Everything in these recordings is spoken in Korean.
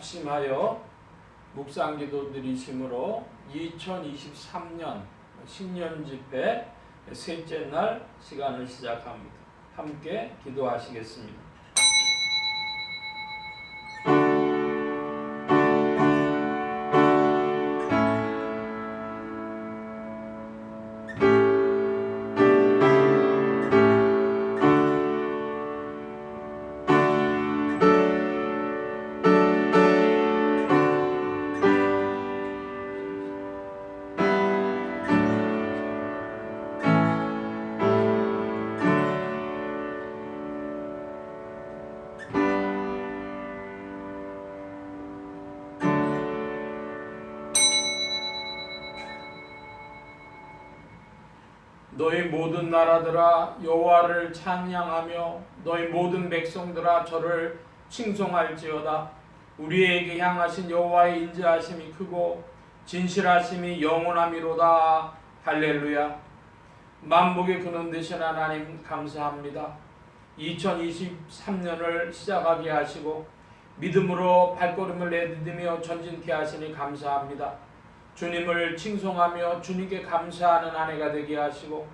합심하여 묵상기도 드리심으로 2023년 신년 집회 셋째 날 시간을 시작합니다. 함께 기도하시겠습니다. 너희 모든 나라들아 여호와를 찬양하며 너희 모든 백성들아 저를 칭송할지어다. 우리에게 향하신 여호와의 인자하심이 크고 진실하심이 영원함이로다. 할렐루야. 만복의 근원 되신 하나님 감사합니다. 2023년을 시작하게 하시고 믿음으로 발걸음을 내디디며 전진케 하시니 감사합니다. 주님을 칭송하며 주님께 감사하는 한 해가 되게 하시고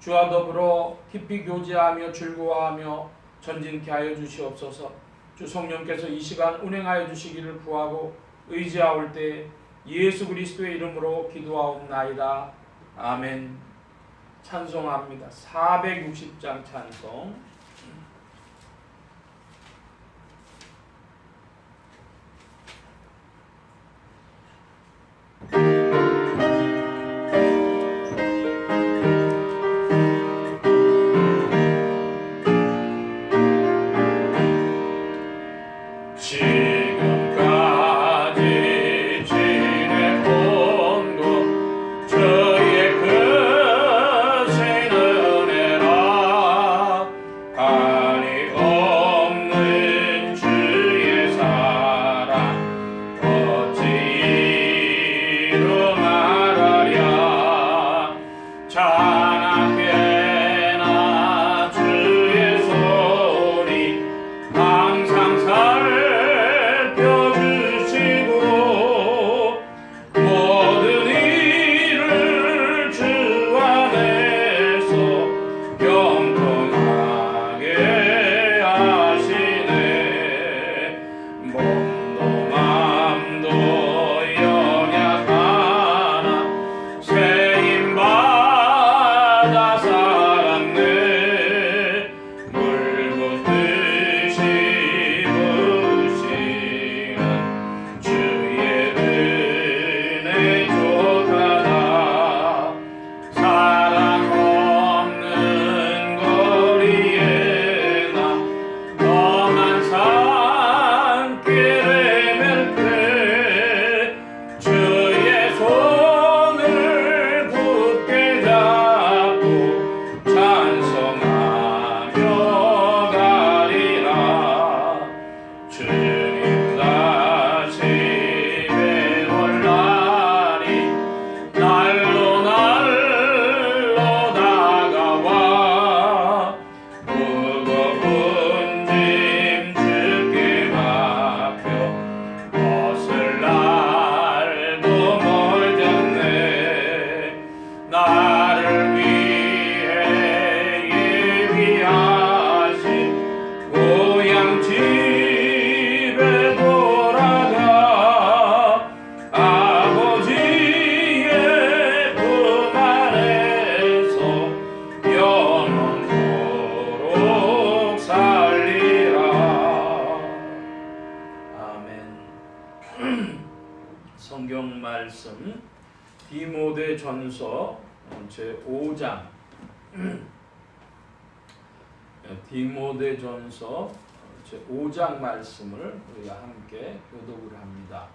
주와 더불어 깊이 교제하며 즐거워하며 전진케 하여 주시옵소서. 주 성령께서 이 시간 운행하여 주시기를 구하고 의지하올 때 예수 그리스도의 이름으로 기도하옵나이다. 아멘. 찬송합니다. 460장 찬송. 디모데전서 제5장 디모데전서 제5장 말씀을 우리가 함께 교독을 합니다.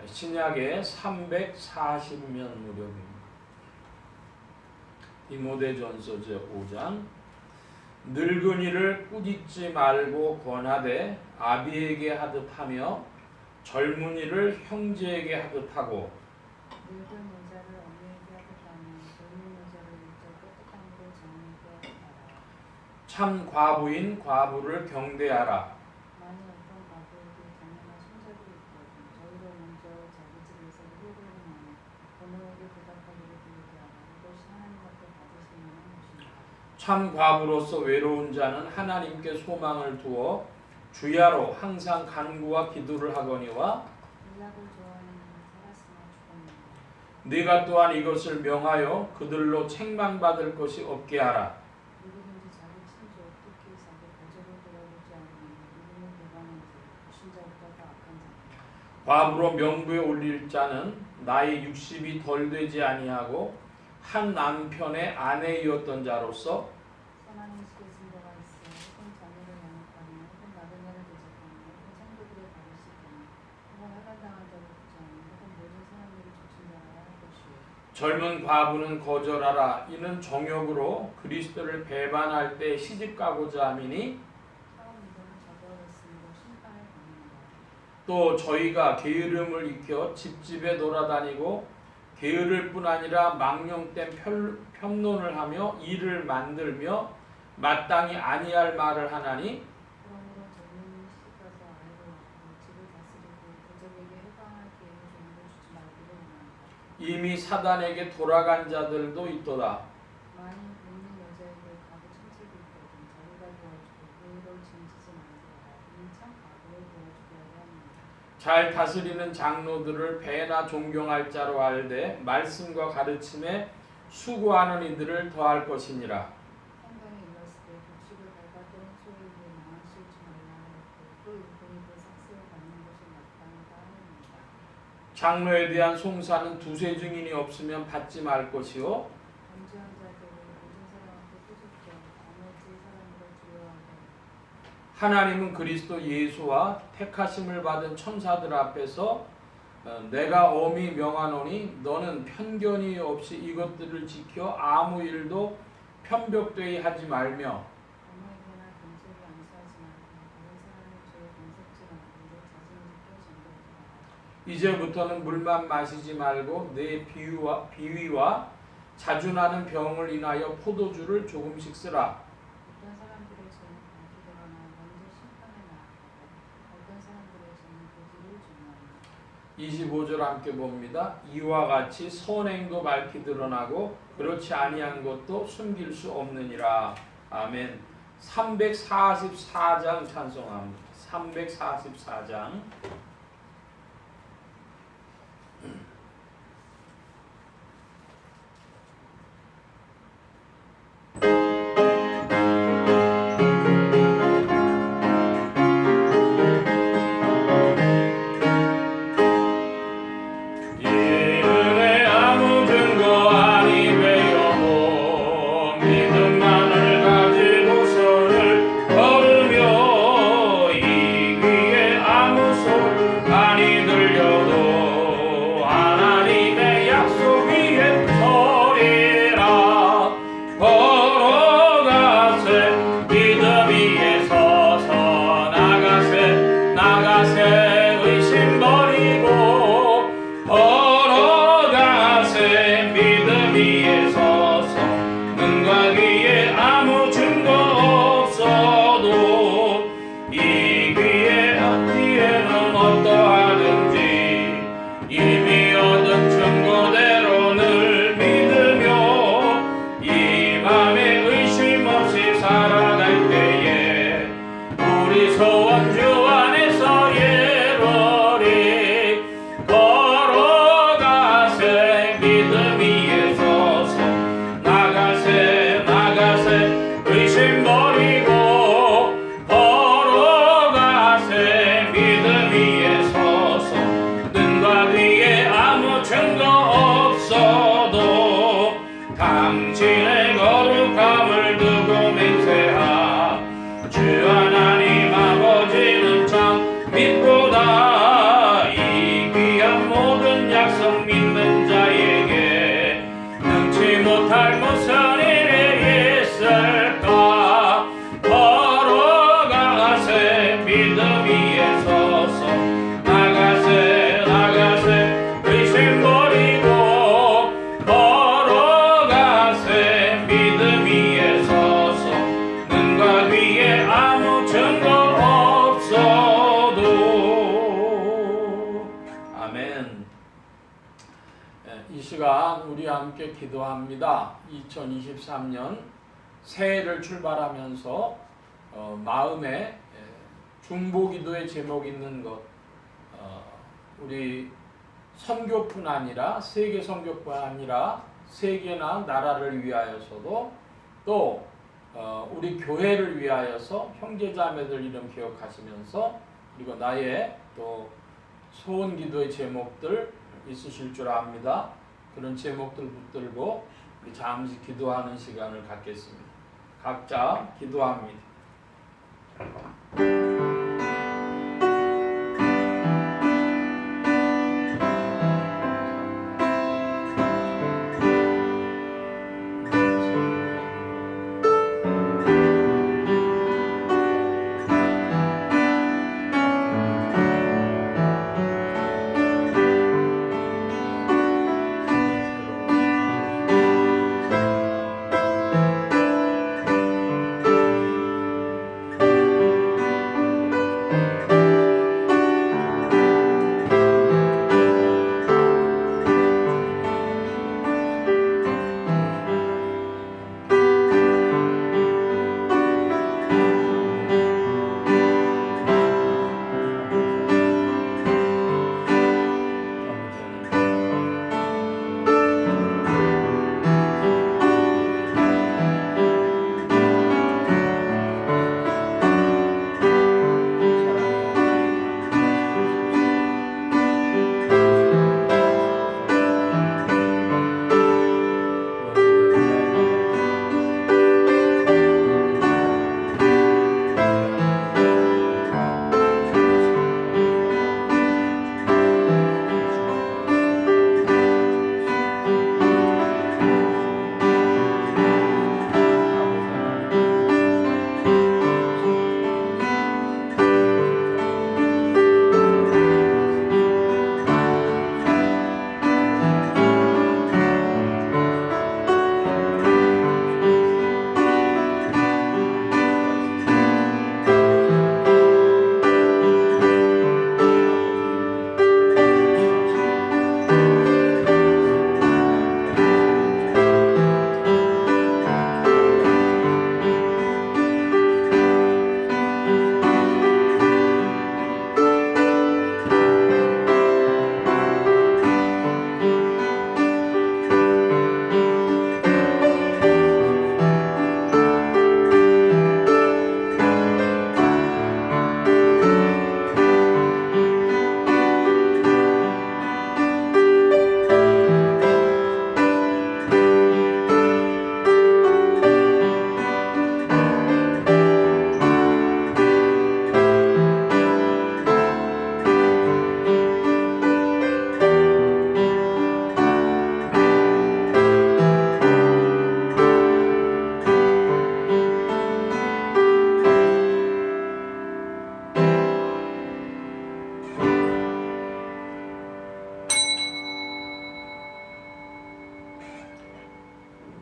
신약의 340면 무렵입니다. 디모데전서 제5장 늙은이를 꾸짖지 말고 권하되 아비에게 하듯 하며 젊은이를 형제에게 하듯 하고 늙은 여자를 어미에게 하듯 하며 젊은 여자를 일적 깨끗함으로 장님께 하라. 참 과부인 과부를 경대하라. 만일 어떤 과부에게 자녀나 손자도 있거든 저희로 먼저 자기 집에서 효를 행하며 부모에게 부탁하기를 빌게 하라. 이것이 하나님 앞에 받으실 만한 것입니다. 참 과부로서 외로운 자는 하나님께 소망을 두어 주야로 항상 간구와 기도를 하거니와 일락을 좋아하는 이는 살았으나 죽었느니라. 네가 또한 이것을 명하여 그들로 책망받을 것이 없게 하라. 누구든지 자기 친족 특히 자기 가족을 돌아보지 않으면 이름을 배반한 자 불신자보다 더 악한 자입니다. 과부로 명부에 올릴 자는 나이 60이 덜 되지 아니하고 한 남편의 아내이었던 자로서 선한 인식의 증거가 있어 혹은 자녀를 양육하며 혹은 마른 애를 대접하며 혹은 성도들의 발을 씻기며 혹은 해간당한 자를 구제하며 혹은 모든 선한 일을 조심하여야 할 것이요. 젊은 과부는 거절하라. 이는 정욕으로 그리스도를 배반할 때 시집가고자 함이니 처음 믿음을 저버렸으므로 심판을 받는다. 또 저희가 게으름을 익혀 집집에 돌아다니고 게으를 뿐 아니라 망령된 편론을 하며 일을 만들며 마땅히 아니할 말을 하나니 그러므로 젊은이 시집가서 아이를 낳고 집을 다스리고 대적에게 해방할 기회를 종도 주지 말기를 원한다. 이미 사단에게 돌아간 자들도 있도다. 만일 믿는 여자에게 과부 친책이 있거든 자기가 도와주고 그를 짐지지 말지어다. 이는 참 과부를 도와주게 하려 합니다. 잘 다스리는 장로들을 배나 존경할 자로 알되 말씀과 가르침에 수고하는 이들을 더할 것이니라. 행동에 이르렀을 때 곡식을 밟았던 소유를 망하실지 말라 하였고 또 일꾼이 그 삭슬을 받는 것이 마땅하다 하였습니다. 장로에 대한 송사는 두세 증인이 없으면 받지 말 것이요 범죄한 자들을 모든 사람 앞에 꾸짖겨 나머지 사람들을 두려워하게 하나님은 그리스도 예수와 택하심을 받은 천사들 앞에서 내가 엄히 명하노니 너는 편견이 없이 이것들을 지켜 아무 일도 편벽되이 하지 말며 아무에게나 금술이 암시하지 말고 다른 사람의 죄에 간섭지 말고 내 자신을 지켜 정결케 하라. 이제부터는 물만 마시지 말고 내 비위와 자주나는 병을 인하여 포도주를 조금씩 쓰라. 어떤 사람들의 죄는 밝히 드러나 먼저 심판에 나아가고 어떤 사람들의 죄는 그 뒤를 중요하니 25절 함께 봅니다. 이와 같이 선행도 밝히 드러나고 그렇지 아니한 것도 숨길 수 없느니라. 아멘. 344장 찬송합니다. 344장 이 귀에 아무 소리 당신의 거룩함을 두고 맹세하. 주 하나님 아버지는 참 믿보다 이 귀한 모든 약속 믿는 자에게 능치 못할 무슨 일이 있을까. 걸어가세 믿음 위에 서서 나가세 나가세 의심 버리고 걸어가세 믿음 위에 서서 눈과 귀에 아무 증거 없어도. 아멘. 이 시간 우리 함께 기도합니다. 2023년 새해를 출발하면서 마음에 중보기도의 제목 있는 것, 우리 선교뿐 아니라 세계 선교뿐 아니라 세계나 나라를 위하여서도 또 우리 교회를 위하여서 형제자매들 이름 기억하시면서 그리고 나의 또 소원기도의 제목들 있으실 줄 압니다. 그런 제목들 붙들고 우리 잠시 기도하는 시간을 갖겠습니다. 각자 기도합니다.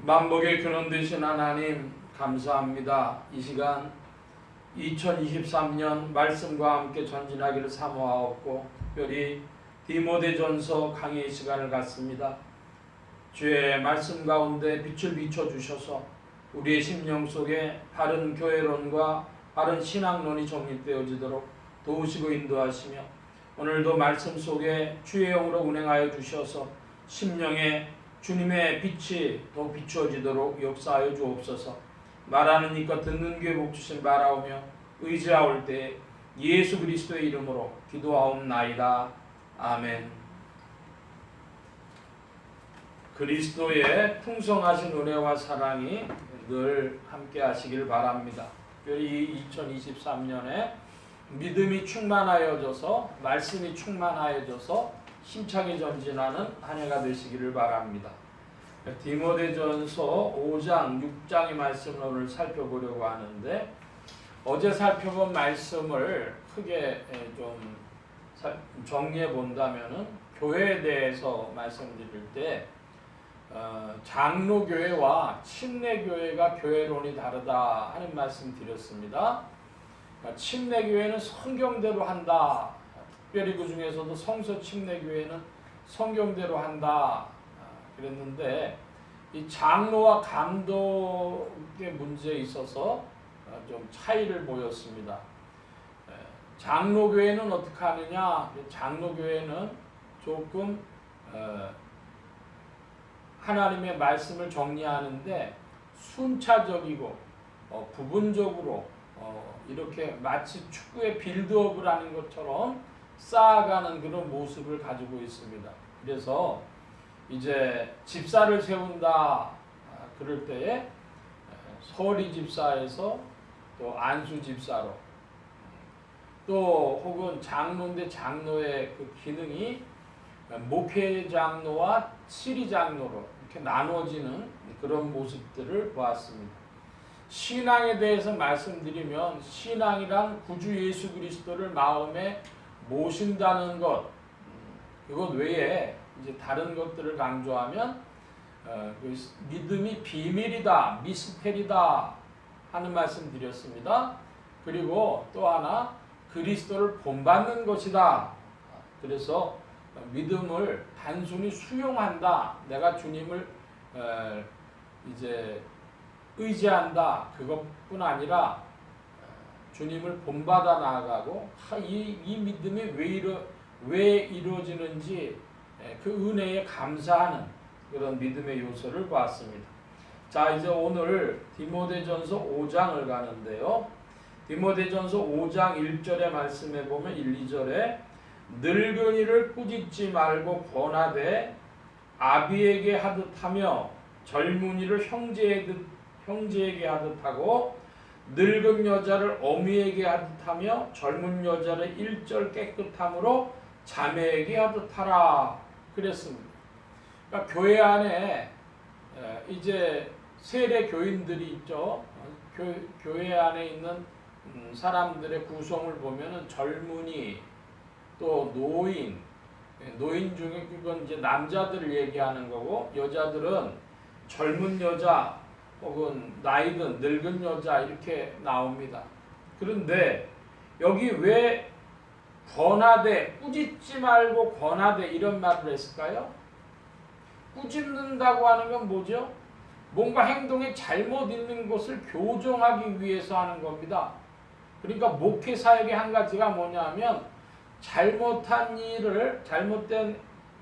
만복의 근원 되신 하나님 감사합니다. 이 시간 2023년 말씀과 함께 전진하기를 사모하옵고 특별히 디모데전서 강의 시간을 갖습니다. 주의 말씀 가운데 빛을 비춰주셔서 우리의 심령 속에 바른 교회론과 바른 신학론이 정립되어지도록 도우시고 인도하시며 오늘도 말씀 속에 주의 영으로 운행하여 주셔서 심령에 주님의 빛이 더 비추어지도록 역사하여 주옵소서. 말하는 이과 듣는 귀에 복 주신 바라오며 의지하올 때 예수 그리스도의 이름으로 기도하옵나이다. 아멘. 그리스도의 풍성하신 은혜와 사랑이 늘 함께 하시길 바랍니다. 특별히 2023년에 믿음이 충만하여져서 말씀이 충만하여져서 힘차게 전진하는 한 해가 되시기를 바랍니다. 디모데전서 5장, 6장의 말씀을 오늘 살펴보려고 하는데 어제 살펴본 말씀을 크게 좀 정리해 본다면은 교회에 대해서 말씀드릴 때 장로교회와 침례교회가 교회론이 다르다 하는 말씀 드렸습니다. 침례교회는 성경대로 한다. 특별히 그 중에서도 성서 침례교회는 성경대로 한다. 그랬는데 이 장로와 감독의 문제에 있어서 좀 차이를 보였습니다. 장로교회는 어떻게 하느냐? 장로교회는 조금 하나님의 말씀을 정리하는데 순차적이고 부분적으로 이렇게 마치 축구의 빌드업을 하는 것처럼 쌓아가는 그런 모습을 가지고 있습니다. 그래서 이제 집사를 세운다 그럴 때에 서리 집사에서 또 안수 집사로 또 혹은 장로인데 장로의 그 기능이 목회 장로와 치리 장로로 이렇게 나눠지는 그런 모습들을 보았습니다. 신앙에 대해서 말씀드리면 신앙이란 구주 예수 그리스도를 마음에 모신다는 것, 그것 외에 이제 다른 것들을 강조하면 그 믿음이 비밀이다, 미스테리다 하는 말씀 드렸습니다. 그리고 또 하나 그리스도를 본받는 것이다. 그래서 믿음을 단순히 수용한다. 내가 주님을 이제 의지한다. 그것뿐 아니라 주님을 본받아 나아가고 이 믿음이 왜 이루어지는지 그 은혜에 감사하는 그런 믿음의 요소를 보았습니다. 자, 이제 오늘 디모데전서 5장을 가는데요. 디모데전서 5장 1절의 말씀에 보면 1, 2절에 늙은이를 꾸짖지 말고 권하되 아비에게 하듯하며 젊은이를 형제에게 하듯하고 늙은 여자를 어미에게 하듯하며 젊은 여자를 일절 깨끗함으로 자매에게 하듯하라 그랬습니다. 그러니까 교회 안에 이제 세례 교인들이 있죠. 교회 안에 있는 사람들의 구성을 보면은 젊은이 또 노인 중에 그건 이제 남자들을 얘기하는 거고 여자들은 젊은 여자 혹은 나이든 늙은 여자 이렇게 나옵니다. 그런데 여기 왜 권하되 꾸짖지 말고 권하되 이런 말을 했을까요? 꾸짖는다고 하는 건 뭐죠? 뭔가 행동에 잘못 있는 것을 교정하기 위해서 하는 겁니다. 그러니까 목회 사역의 한 가지가 뭐냐면 잘못된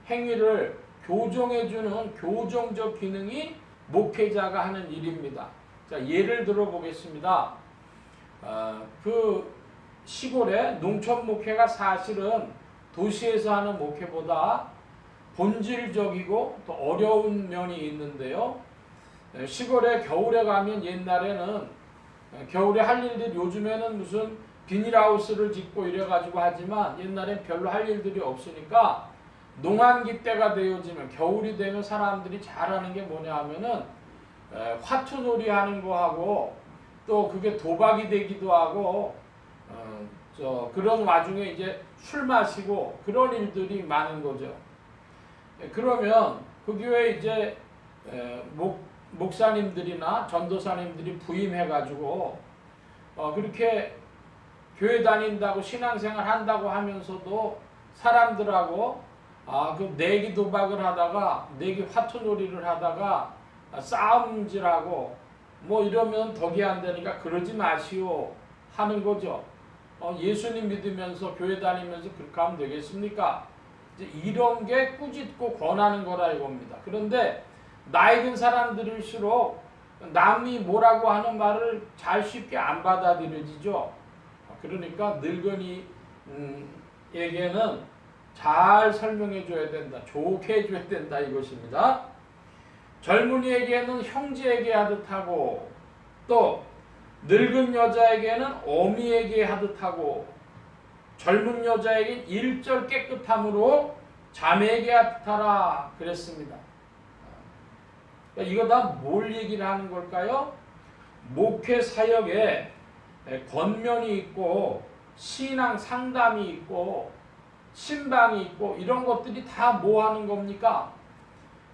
행위를 교정해주는 교정적 기능이 목회자가 하는 일입니다. 자, 예를 들어 보겠습니다. 그 시골의 농촌 목회가 사실은 도시에서 하는 목회보다 본질적이고 또 어려운 면이 있는데요. 시골에 겨울에 가면 옛날에는 겨울에 할 일들이 요즘에는 무슨 비닐하우스를 짓고 이래가지고 하지만 옛날엔 별로 할 일들이 없으니까 농한기 때가 되어지면 겨울이 되면 사람들이 잘하는 게 뭐냐 하면은 화투놀이 하는 거 하고 또 그게 도박이 되기도 하고 그런 와중에 이제 술 마시고 그런 일들이 많은 거죠. 그러면 그 교회에 이제 목사님들이나 전도사님들이 부임해가지고 그렇게 교회 다닌다고 신앙생활 한다고 하면서도 사람들하고 그 내기 도박을 하다가 내기 화투놀이를 하다가 싸움질하고 뭐 이러면 덕이 안 되니까 그러지 마시오 하는 거죠. 예수님 믿으면서 교회 다니면서 그렇게 하면 되겠습니까? 이제 이런 게 꾸짖고 권하는 거라 이겁니다. 그런데 나이 든 사람들일수록 남이 뭐라고 하는 말을 잘 쉽게 안 받아들여지죠. 그러니까 늙은이에게는 잘 설명해 줘야 된다. 좋게 해 줘야 된다 이것입니다. 젊은이에게는 형제에게 하듯 하고 또 늙은 여자에게는 어미에게 하듯 하고 젊은 여자에게 일절 깨끗함으로 자매에게 하듯 하라 그랬습니다. 이거 다 뭘 얘기를 하는 걸까요? 목회 사역에 권면이 있고 신앙 상담이 있고 신방이 있고 이런 것들이 다 뭐 하는 겁니까?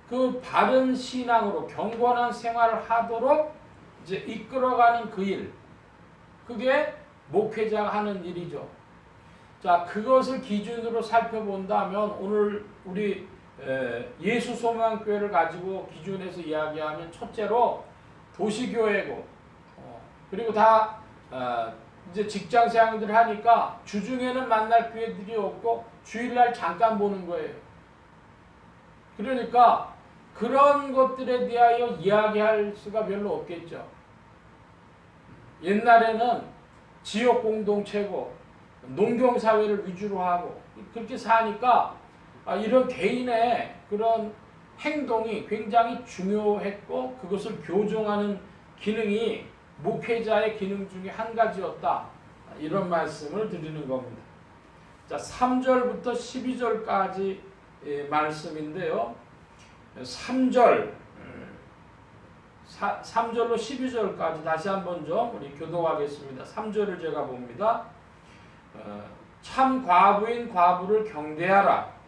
그 바른 신앙으로 경건한 생활을 하도록 이제 이끌어가는 그 일, 그게 목회자가 하는 일이죠. 자, 그것을 기준으로 살펴본다면 오늘 우리 예수소망교회를 가지고 기준해서 이야기하면 첫째로 도시교회고, 그리고 다 이제 직장생활들 하니까 주중에는 만날 기회들이 없고 주일날 잠깐 보는 거예요. 그러니까 그런 것들에 대하여 이야기할 수가 별로 없겠죠. 옛날에는 지역 공동체고 농경사회를 위주로 하고 그렇게 사니까 이런 개인의 그런 행동이 굉장히 중요했고 그것을 교정하는 기능이 목회자의 기능 중에 한 가지였다. 이런 말씀을 드리는 겁니다. 자, 3절부터 12절까지 말씀인데요. 3절로 12절까지 다시 한번 좀 우리 교독하겠습니다. 3절을 제가 봅니다. 참 과부인 과부를 경대하라.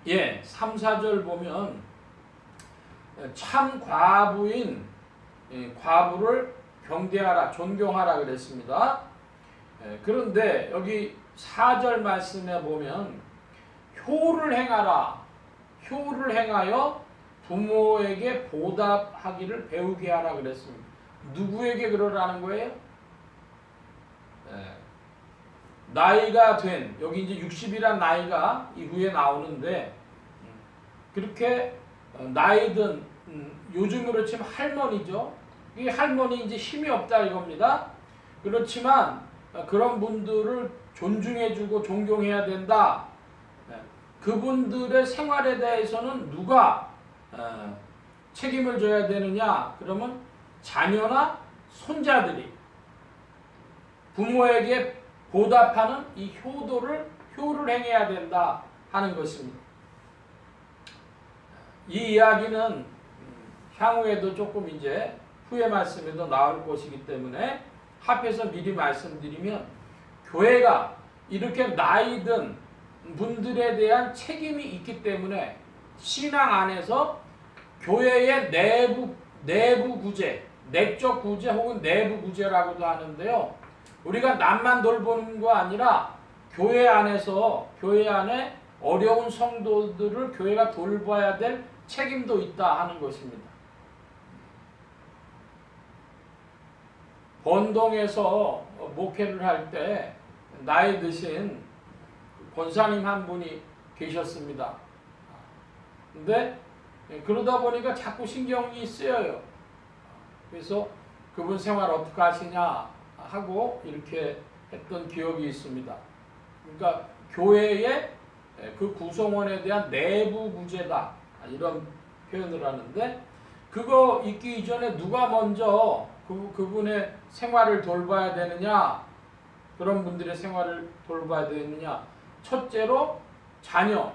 예, 3, 4절 보면 참 과부인 과부를 경대하라, 존경하라 그랬습니다. 그런데 여기 4절 말씀에 보면 효를 행하라, 효를 행하여 부모에게 보답하기를 배우게 하라 그랬습니다. 누구에게 그러라는 거예요? 나이가 된, 여기 이제 60이란 나이가 이후에 나오는데 그렇게 나이든 요즘으로 치면 할머니죠. 이 할머니 이제 힘이 없다 이겁니다. 그렇지만 그런 분들을 존중해주고 존경해야 된다. 그분들의 생활에 대해서는 누가 책임을 져야 되느냐? 그러면 자녀나 손자들이 부모에게 보답하는 이 효를 행해야 된다 하는 것입니다. 이 이야기는 향후에도 조금 이제 후의 말씀에도 나올 것이기 때문에 합해서 미리 말씀드리면 교회가 이렇게 나이 든 분들에 대한 책임이 있기 때문에 신앙 안에서 교회의 내부 구제, 내적 구제 혹은 내부 구제라고도 하는데요. 우리가 남만 돌보는 거 아니라 교회 안에서 교회 안에 어려운 성도들을 교회가 돌봐야 될 책임도 있다 하는 것입니다. 본동에서 목회를 할 때 나이 드신 권사님 한 분이 계셨습니다. 근데 그러다 보니까 자꾸 신경이 쓰여요. 그래서 그분 생활 어떻게 하시냐 하고 이렇게 했던 기억이 있습니다. 그러니까 교회의 그 구성원에 대한 내부 구제다 이런 표현을 하는데 그거 있기 이전에 누가 먼저 그분의 생활을 돌봐야 되느냐, 그런 분들의 생활을 돌봐야 되느냐. 첫째로 자녀,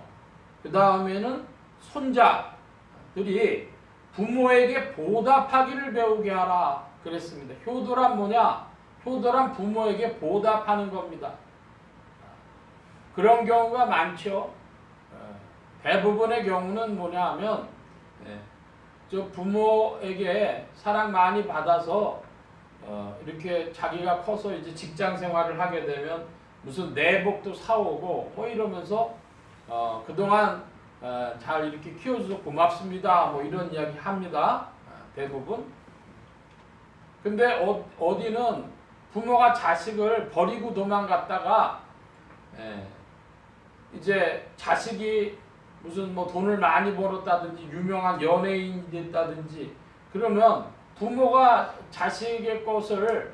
그 다음에는 손자들이 부모에게 보답하기를 배우게 하라 그랬습니다. 효도란 뭐냐? 효도란 부모에게 보답하는 겁니다. 그런 경우가 많죠. 대부분의 경우는 뭐냐 하면 저 부모에게 사랑 많이 받아서 이렇게 자기가 커서 이제 직장 생활을 하게 되면 무슨 내복도 사오고 뭐 이러면서 그동안 잘 이렇게 키워줘서 고맙습니다 뭐 이런 이야기 합니다. 대부분. 근데 어디는 부모가 자식을 버리고 도망갔다가 이제 자식이 무슨 뭐 돈을 많이 벌었다든지 유명한 연예인이 됐다든지 그러면 부모가 자식의 것을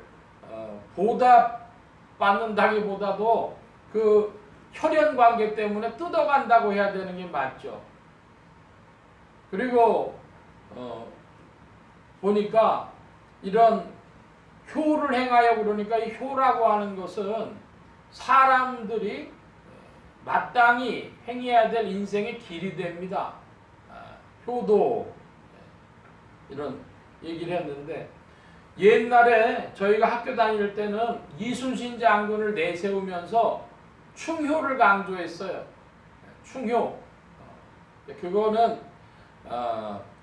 보답받는다기보다도 그 혈연 관계 때문에 뜯어간다고 해야 되는 게 맞죠. 그리고 보니까 이런 효를 행하여 그러니까 이 효라고 하는 것은 사람들이 마땅히 행해야 될 인생의 길이 됩니다. 효도 이런 얘기를 했는데 옛날에 저희가 학교 다닐 때는 이순신 장군을 내세우면서 충효를 강조했어요. 충효. 그거는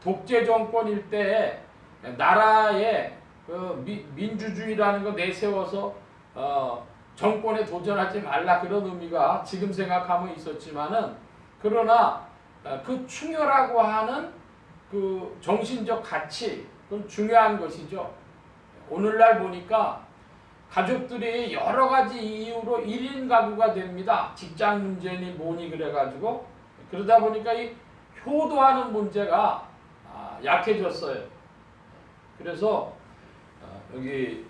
독재 정권일 때 나라에 그 민주주의라는 거 내세워서 정권에 도전하지 말라 그런 의미가 지금 생각하면 있었지만은 그러나 그 충효라고 하는 그 정신적 가치 그건 중요한 것이죠. 오늘날 보니까 가족들이 여러 가지 이유로 1인 가구가 됩니다. 직장 문제니 뭐니 그래가지고 그러다 보니까 이 효도하는 문제가 약해졌어요. 그래서 여기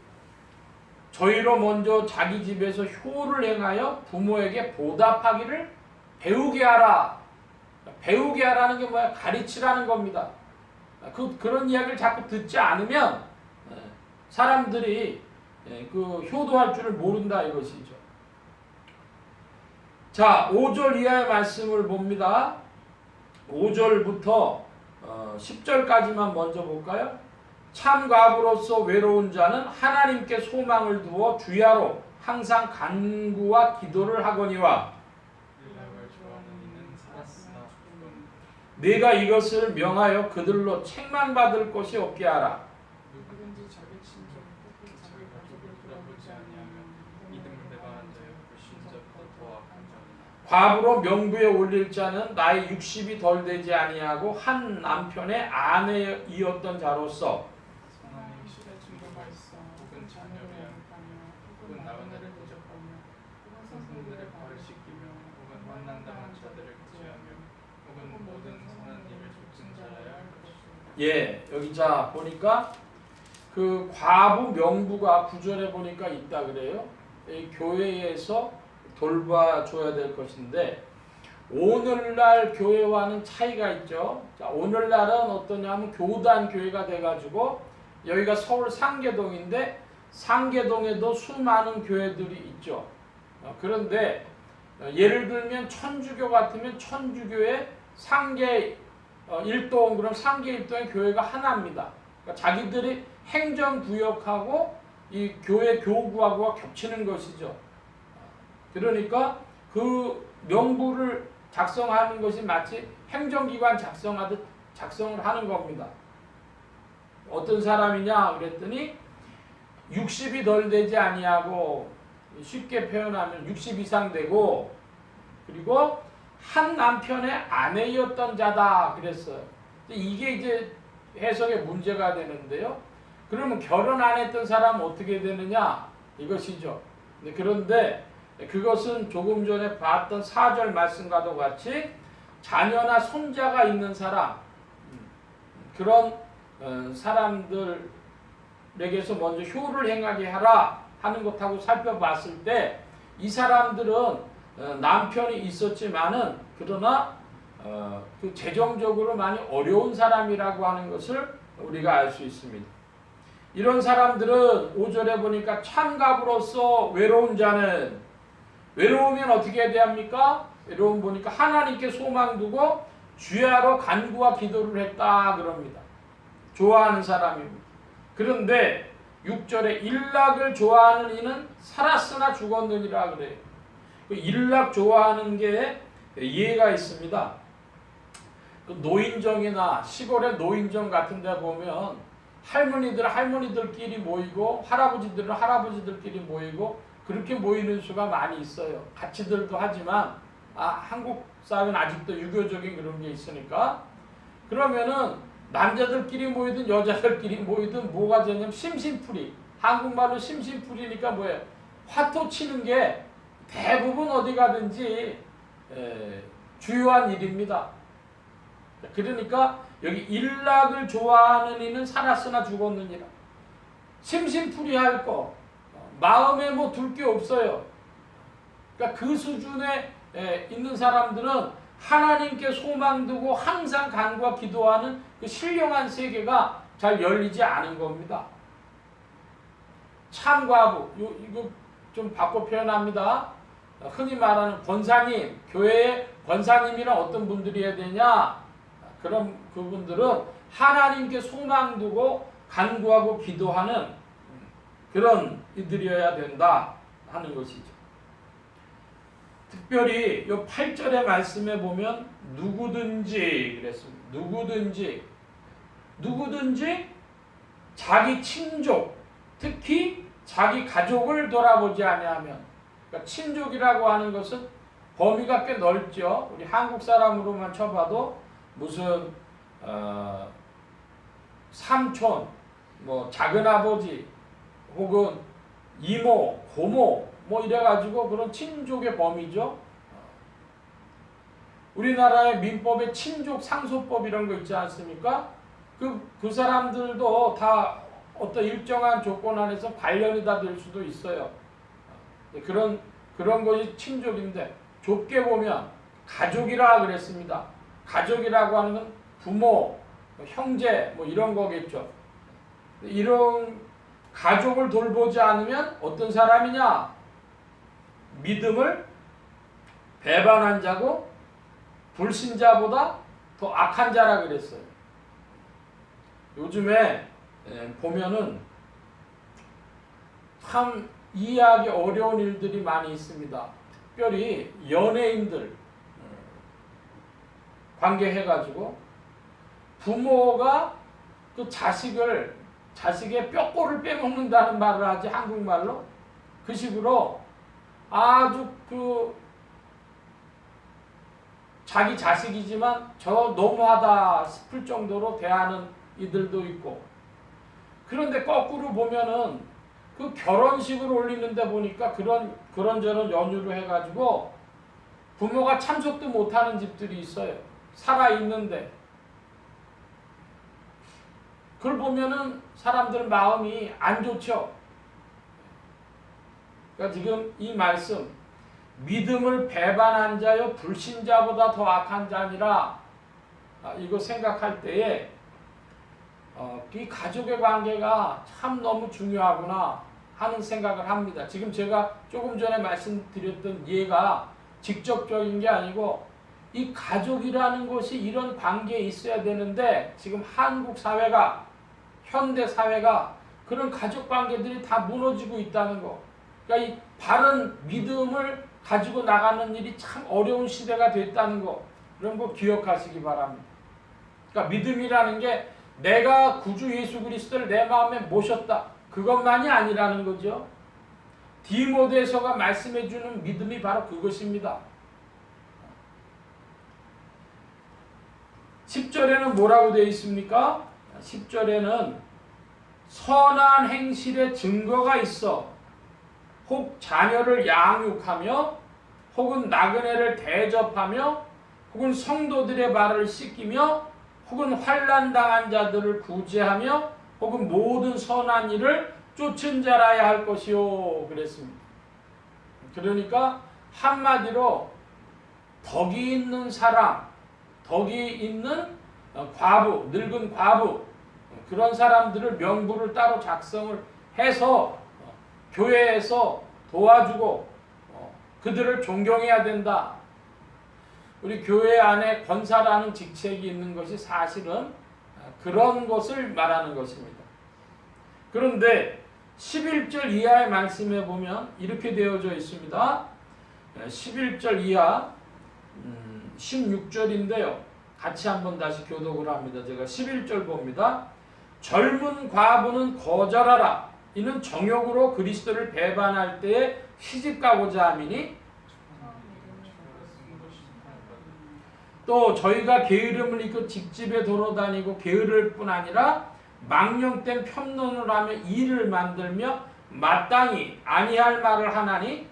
저희로 먼저 자기 집에서 효를 행하여 부모에게 보답하기를 배우게 하라. 배우게 하라는 게 뭐야? 가르치라는 겁니다. 그런 이야기를 자꾸 듣지 않으면 사람들이 그 효도할 줄을 모른다 이것이죠. 자, 5절 이하의 말씀을 봅니다. 5절부터 10절까지만 먼저 볼까요? 참 과부로서 외로운 자는 하나님께 소망을 두어 주야로 항상 간구와 기도를 하거니와 네가 이것을 명하여 그들로 책망받을 것이 없게 하라. 누구든지 자기 친족을 특히 자기 가족을 돌아보지 아니하며 믿음을 대방한 자여 불신자보다 더 악한 자니라. 과부로 명부에 올릴 자는 나의 60이 덜 되지 아니하고 한 남편의 아내이었던 자로서 성함이 실에 증거가 있어 혹은 자녀를 혹은 나그네를 대접하며 혹은 선생들의 발을 씻기며 혹은 환난당한 자들을 구제하며 혹은 모든 선한 일을 좇은 자라야 할 것이다. 예, 여기 자 보니까 그 과부 명부가 9절에 보니까 있다 그래요. 이 교회에서 돌봐줘야 될 것인데 오늘날 교회와는 차이가 있죠. 자, 오늘날은 어떠냐면 교단 교회가 돼가지고 여기가 서울 상계동인데 상계동에도 수많은 교회들이 있죠. 그런데 예를 들면 천주교 같으면 천주교의 상계 1동 그럼 상계 1동의 교회가 하나입니다. 그러니까 자기들이 행정구역하고 이 교회 교구하고가 겹치는 것이죠. 그러니까 그 명부를 작성하는 것이 마치 행정기관 작성하듯 작성을 하는 겁니다. 어떤 사람이냐 그랬더니 60이 덜 되지 아니하고 쉽게 표현하면 60 이상 되고 그리고 한 남편의 아내였던 자다 그랬어요. 이게 이제 해석에 문제가 되는데요. 그러면 결혼 안 했던 사람은 어떻게 되느냐 이것이죠. 그런데 그것은 조금 전에 봤던 4절 말씀과도 같이 자녀나 손자가 있는 사람 그런 사람들에게서 먼저 효를 행하게 하라 하는 것하고 살펴봤을 때 이 사람들은 남편이 있었지만은 그러나 그 재정적으로 많이 어려운 사람이라고 하는 것을 우리가 알 수 있습니다. 이런 사람들은 5절에 보니까 참갑으로서 외로운 자는 외로우면 어떻게 해야 합니까? 외로움 보니까 하나님께 소망 두고 주야로 간구와 기도를 했다 그럽니다. 좋아하는 사람입니다. 그런데 6절에 일락을 좋아하는 이는 살았으나 죽었느니라 그래요. 그 일락 좋아하는 게 이해가 있습니다. 그 노인정이나 시골의 노인정 같은 데 보면 할머니들끼리 모이고 할아버지들은 할아버지들끼리 모이고 그렇게 모이는 수가 많이 있어요. 같이들도 하지만 한국 사회는 아직도 유교적인 그런 게 있으니까 그러면은 남자들끼리 모이든 여자들끼리 모이든 뭐가 되냐면 심심풀이 한국말로 심심풀이니까 뭐예요? 화토 치는 게 대부분 어디 가든지 주요한 일입니다. 그러니까 여기 일락을 좋아하는 이는 살았으나 죽었느니라. 심심풀이할 거 마음에 뭐 둘 게 없어요. 그러니까 그 수준에 있는 사람들은 하나님께 소망 두고 항상 간구와 기도하는 그 신령한 세계가 잘 열리지 않은 겁니다. 참과부, 이거 좀 바꿔 표현합니다. 흔히 말하는 권사님, 교회의 권사님이란 어떤 분들이어야 되냐? 그런 그분들은 하나님께 소망 두고 간구하고 기도하는 그런 이들이어야 된다 하는 것이죠. 특별히 이 8절의 말씀에 보면 누구든지 그랬습니다. 누구든지 자기 친족, 특히 자기 가족을 돌아보지 아니하면, 그러니까 친족이라고 하는 것은 범위가 꽤 넓죠. 우리 한국 사람으로만 쳐봐도 무슨 삼촌, 뭐 작은아버지 혹은 이모, 고모 뭐 이래가지고 그런 친족의 범위죠. 우리나라의 민법에 친족 상소법 이런 거 있지 않습니까? 그 사람들도 다 어떤 일정한 조건 안에서 관련이 다 될 수도 있어요. 그런 것이 친족인데 좁게 보면 가족이라 그랬습니다. 가족이라고 하는 건 부모, 형제 뭐 이런 거겠죠. 이런 가족을 돌보지 않으면 어떤 사람이냐? 믿음을 배반한 자고 불신자보다 더 악한 자라 그랬어요. 요즘에 보면은 참 이해하기 어려운 일들이 많이 있습니다. 특별히 연예인들 관계해가지고 부모가 그 자식의 뼈골을 빼먹는다는 말을 하지, 한국말로. 그 식으로 아주 자기 자식이지만 저 너무하다 싶을 정도로 대하는 이들도 있고, 그런데 거꾸로 보면은 그 결혼식을 올리는데 보니까 그런저런 연유로 해가지고 부모가 참석도 못하는 집들이 있어요. 살아있는데. 그걸 보면은 사람들 마음이 안 좋죠. 그러니까 지금 이 말씀, 믿음을 배반한 자여 불신자보다 더 악한 자니라, 이거 생각할 때에 이 가족의 관계가 참 너무 중요하구나 하는 생각을 합니다. 지금 제가 조금 전에 말씀드렸던 예가 직접적인 게 아니고 이 가족이라는 것이 이런 관계에 있어야 되는데 지금 한국 사회가, 현대 사회가 그런 가족 관계들이 다 무너지고 있다는 거. 그러니까 이 바른 믿음을 가지고 나가는 일이 참 어려운 시대가 됐다는 거. 그런 거 기억하시기 바랍니다. 그러니까 믿음이라는 게 내가 구주 예수 그리스도를 내 마음에 모셨다, 그것만이 아니라는 거죠. 디모데서가 말씀해 주는 믿음이 바로 그것입니다. 10절에는 뭐라고 되어 있습니까? 10절에는 선한 행실의 증거가 있어 혹 자녀를 양육하며 혹은 나그네를 대접하며 혹은 성도들의 발을 씻기며 혹은 환난당한 자들을 구제하며 혹은 모든 선한 일을 쫓은 자라야 할 것이요 그랬습니다. 그러니까 한마디로 덕이 있는 사람, 덕이 있는 과부, 늙은 과부, 그런 사람들을 명부를 따로 작성을 해서 교회에서 도와주고 그들을 존경해야 된다. 우리 교회 안에 권사라는 직책이 있는 것이 사실은 그런 것을 말하는 것입니다. 그런데 11절 이하의 말씀에 보면 이렇게 되어져 있습니다. 11절 이하 16절인데요. 같이 한번 다시 교독을 합니다. 제가 11절 봅니다. 젊은 과부는 거절하라. 이는 정욕으로 그리스도를 배반할 때에 시집가고자 함이니, 또 저희가 게으름을 입고 직집에 돌아다니고 게으를 뿐 아니라 망령된 편론을 하며 일을 만들며 마땅히 아니할 말을 하나니,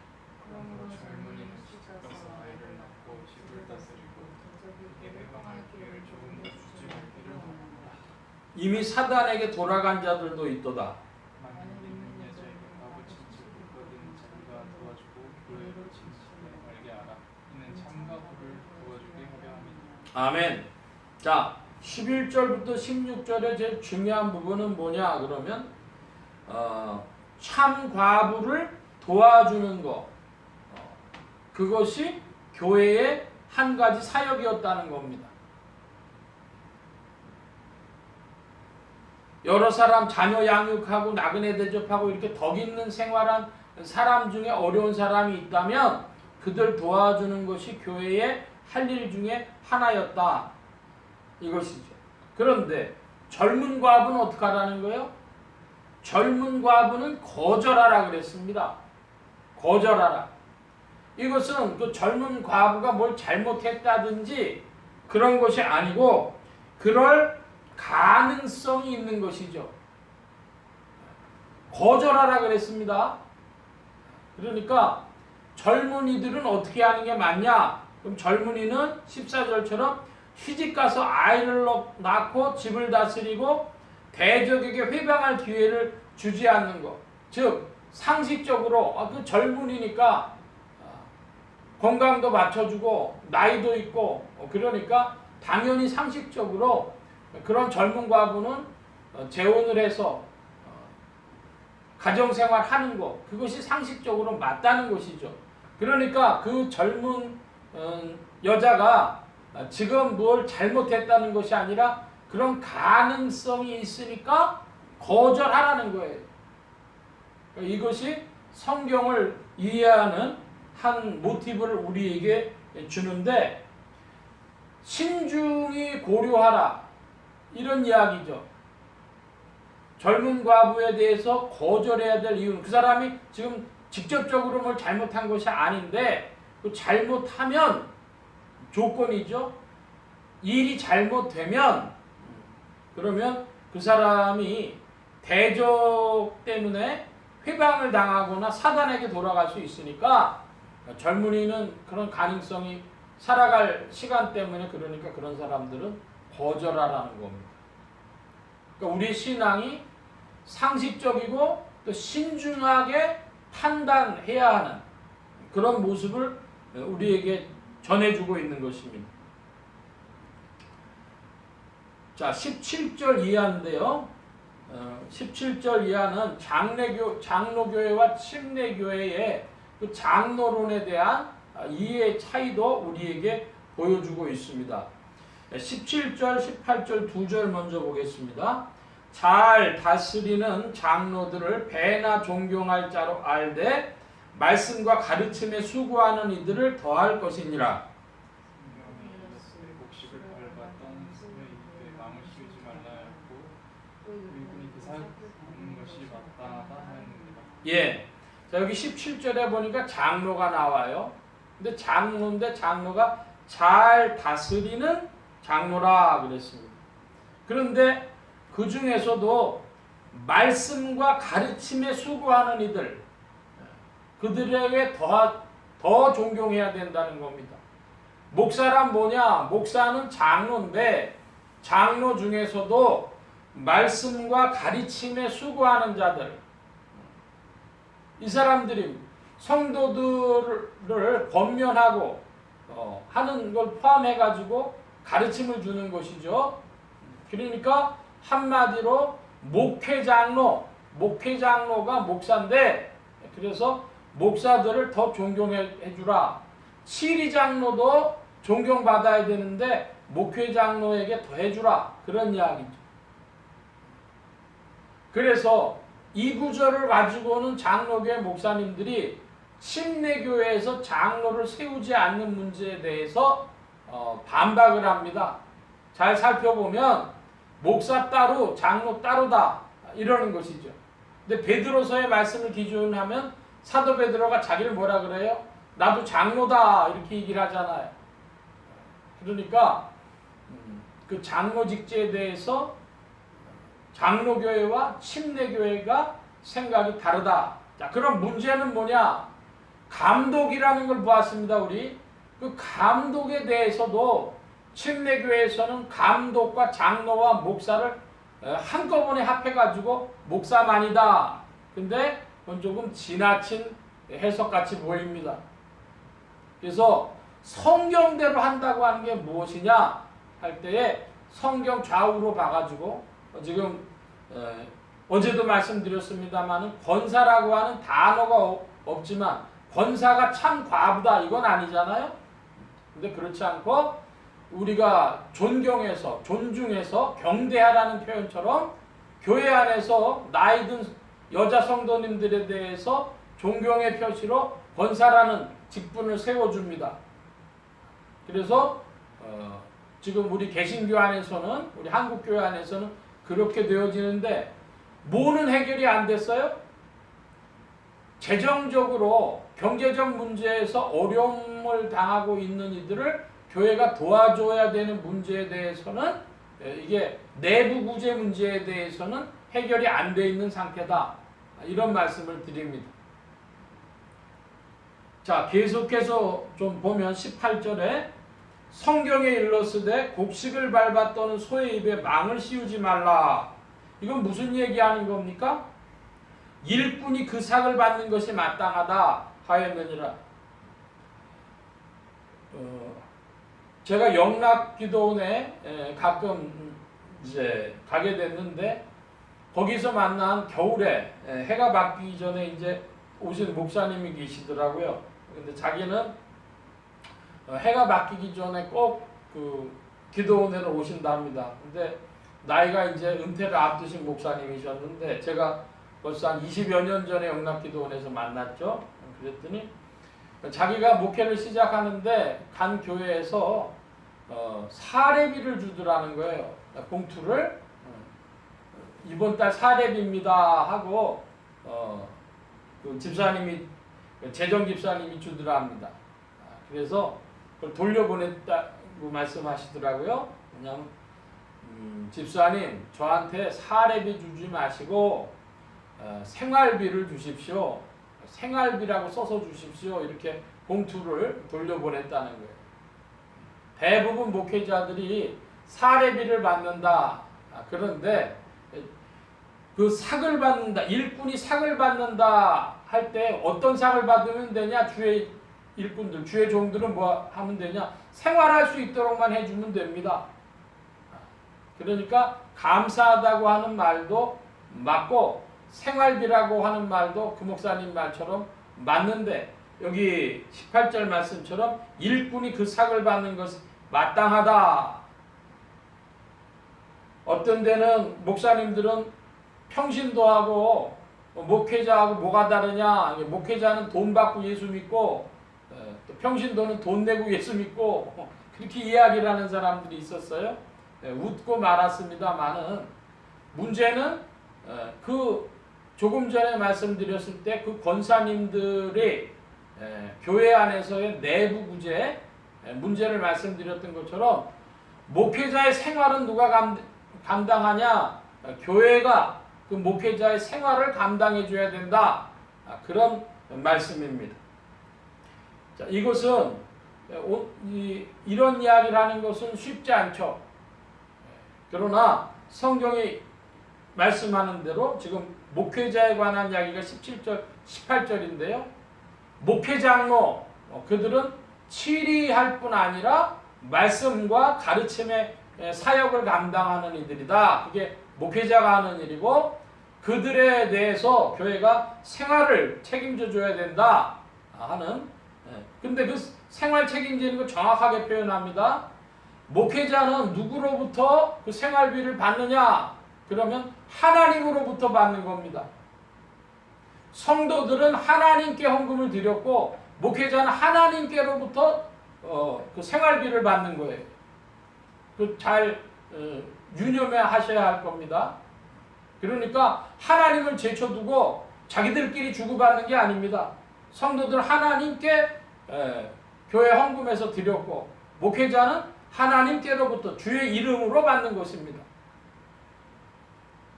이미 사단에게 돌아간 자들도 있도다. 아멘. 자, 11절부터 16절의 제일 중요한 부분은 뭐냐 그러면 참 과부를 도와주는 것. 그것이 교회의 한 가지 사역이었다는 겁니다. 여러 사람 자녀 양육하고 나그네 대접하고 이렇게 덕 있는 생활한 사람 중에 어려운 사람이 있다면 그들 도와주는 것이 교회의 할 일 중에 하나였다. 이것이죠. 그런데 젊은 과부는 어떻게 하라는 거예요? 젊은 과부는 거절하라 그랬습니다. 거절하라. 이것은 그 젊은 과부가 뭘 잘못했다든지 그런 것이 아니고 그럴 가능성이 있는 것이죠. 거절하라 그랬습니다. 그러니까 젊은이들은 어떻게 하는 게 맞냐? 그럼 젊은이는 14절처럼 시집가서 아이를 낳고 집을 다스리고 대적에게 회방할 기회를 주지 않는 것. 즉 상식적으로 그 젊은이니까 건강도 맞춰주고 나이도 있고 그러니까 당연히 상식적으로 그런 젊은 과부는 재혼을 해서 가정생활 하는 것 그것이 상식적으로 맞다는 것이죠. 그러니까 그 젊은 여자가 지금 뭘 잘못했다는 것이 아니라 그런 가능성이 있으니까 거절하라는 거예요. 이것이 성경을 이해하는 한 모티브를 우리에게 주는데 신중히 고려하라 이런 이야기죠. 젊은 과부에 대해서 거절해야 될 이유는 그 사람이 지금 직접적으로 뭘 잘못한 것이 아닌데 그 잘못하면 조건이죠. 일이 잘못되면 그러면 그 사람이 대적 때문에 회방을 당하거나 사단에게 돌아갈 수 있으니까 젊은이는 그런 가능성이 살아갈 시간 때문에 그러니까 그런 사람들은 거절하라는 겁니다. 그러니까 우리 신앙이 상식적이고 또 신중하게 판단해야 하는 그런 모습을 우리에게 전해주고 있는 것입니다. 자, 17절 이하인데요. 17절 이하는 장로교회와 침례교회의 그 장로론에 대한 이해의 차이도 우리에게 보여주고 있습니다. 17절, 18절 두 절 먼저 보겠습니다. 잘 다스리는 장로들을 배나 존경할 자로 알되 말씀과 가르침에 수고하는 이들을 더할 것이니라. 곡식을 밟았던 이때 마음을 씌우지 말라 하였고 이분이 그 사는 것이 마땅하다 하였느니라. 예. 자, 여기 17절에 보니까 장로가 나와요. 근데 장로인데 장로가 잘 다스리는 장로라 그랬습니다. 그런데 그 중에서도 말씀과 가르침에 수고하는 이들 그들에게 더 존경해야 된다는 겁니다. 목사란 뭐냐? 목사는 장로인데 장로 중에서도 말씀과 가르침에 수고하는 자들 이 사람들이 성도들을 권면하고 하는 걸 포함해가지고 가르침을 주는 것이죠. 그러니까 한마디로 목회장로가 목사인데 그래서 목사들을 더 존경해 주라. 치리장로도 존경받아야 되는데 목회장로에게 더 해주라. 그런 이야기죠. 그래서 이 구절을 가지고는 장로교회 목사님들이 침례교회에서 장로를 세우지 않는 문제에 대해서 반박을 합니다. 잘 살펴보면 목사 따로 장로 따로다 이러는 것이죠. 근데 베드로서의 말씀을 기준하면 사도 베드로가 자기를 뭐라 그래요? 나도 장로다 이렇게 얘기를 하잖아요. 그러니까 그 장로 직제에 대해서 장로교회와 침례교회가 생각이 다르다. 자, 그럼 문제는 뭐냐? 감독이라는 걸 보았습니다. 우리 그 감독에 대해서도 침례교회에서는 감독과 장로와 목사를 한꺼번에 합해가지고 목사만이다. 근데 그건 조금 지나친 해석같이 보입니다. 그래서 성경대로 한다고 하는 게 무엇이냐 할 때에 성경 좌우로 봐가지고 지금 어제도 말씀드렸습니다만 권사라고 하는 단어가 없지만 권사가 참 과부다 이건 아니잖아요. 근데 그렇지 않고 우리가 존경해서 존중해서 경대하라는 표현처럼 교회 안에서 나이 든 여자 성도님들에 대해서 존경의 표시로 권사라는 직분을 세워줍니다. 그래서 지금 우리 개신교 안에서는 우리 한국교회 안에서는 그렇게 되어지는데 뭐는 해결이 안 됐어요? 재정적으로 경제적 문제에서 어려움을 당하고 있는 이들을 교회가 도와줘야 되는 문제에 대해서는 이게 내부 구제 문제에 대해서는 해결이 안 돼 있는 상태다. 이런 말씀을 드립니다. 자, 계속해서 좀 보면 18절에 성경에 일렀으되 곡식을 밟아 떠는 소의 입에 망을 씌우지 말라. 이건 무슨 얘기하는 겁니까? 일꾼이 그 삭을 받는 것이 마땅하다 하였느니라. 제가 영락기도원에 가끔 이제 가게 됐는데 거기서 만난 겨울에 해가 바뀌기 전에 이제 오신 목사님이 계시더라고요. 근데 자기는 해가 바뀌기 전에 꼭 그 기도원에로 오신답니다. 근데 나이가 이제 은퇴를 앞두신 목사님이셨는데 제가 벌써 한 20여 년 전에 영락기도원에서 만났죠. 그랬더니 자기가 목회를 시작하는데 간 교회에서 사례비를 주더라는 거예요. 봉투를 이번 달 사례비입니다 하고 그 집사님이 재정 집사님이 주더랍니다. 그래서 그걸 돌려보냈다고 말씀하시더라고요. 왜냐하면 집사님 저한테 사례비 주지 마시고 생활비를 주십시오. 생활비라고 써서 주십시오. 이렇게 봉투를 돌려보냈다는 거예요. 대부분 목회자들이 사례비를 받는다. 그런데 그 삭을 받는다. 일꾼이 삭을 받는다 할 때 어떤 삭을 받으면 되냐? 주의 일꾼들, 주의 종들은 뭐 하면 되냐? 생활할 수 있도록만 해주면 됩니다. 그러니까 감사하다고 하는 말도 맞고 생활비라고 하는 말도 그 목사님 말처럼 맞는데 여기 18절 말씀처럼 일꾼이 그 삭을 받는 것이 마땅하다. 어떤 데는 목사님들은 평신도 하고 목회자하고 뭐가 다르냐? 목회자는 돈 받고 예수 믿고 또 평신도는 돈 내고 예수 믿고 그렇게 이야기를 하는 사람들이 있었어요. 웃고 말았습니다만은 문제는 그 조금 전에 말씀드렸을 때 그 권사님들이 교회 안에서의 내부 구제 문제를 말씀드렸던 것처럼 목회자의 생활은 누가 감당하냐? 교회가 그 목회자의 생활을 감당해 줘야 된다. 그런 말씀입니다. 자, 이것은 이런 이야기를 하는 것은 쉽지 않죠. 그러나 성경이 말씀하는 대로 지금 목회자에 관한 이야기가 17절, 18절인데요. 목회장로 그들은 치리할 뿐 아니라 말씀과 가르침의 사역을 감당하는 이들이다. 그게 목회자가 하는 일이고 그들에 대해서 교회가 생활을 책임져 줘야 된다 하는. 근데 그 생활 책임지는 거 정확하게 표현합니다. 목회자는 누구로부터 그 생활비를 받느냐? 그러면 하나님으로부터 받는 겁니다. 성도들은 하나님께 헌금을 드렸고 목회자는 하나님께로부터 그 생활비를 받는 거예요. 그 잘 유념해 하셔야 할 겁니다. 그러니까 하나님을 제쳐두고 자기들끼리 주고받는 게 아닙니다. 성도들 하나님께 교회 헌금에서 드렸고 목회자는 하나님께로부터 주의 이름으로 받는 것입니다.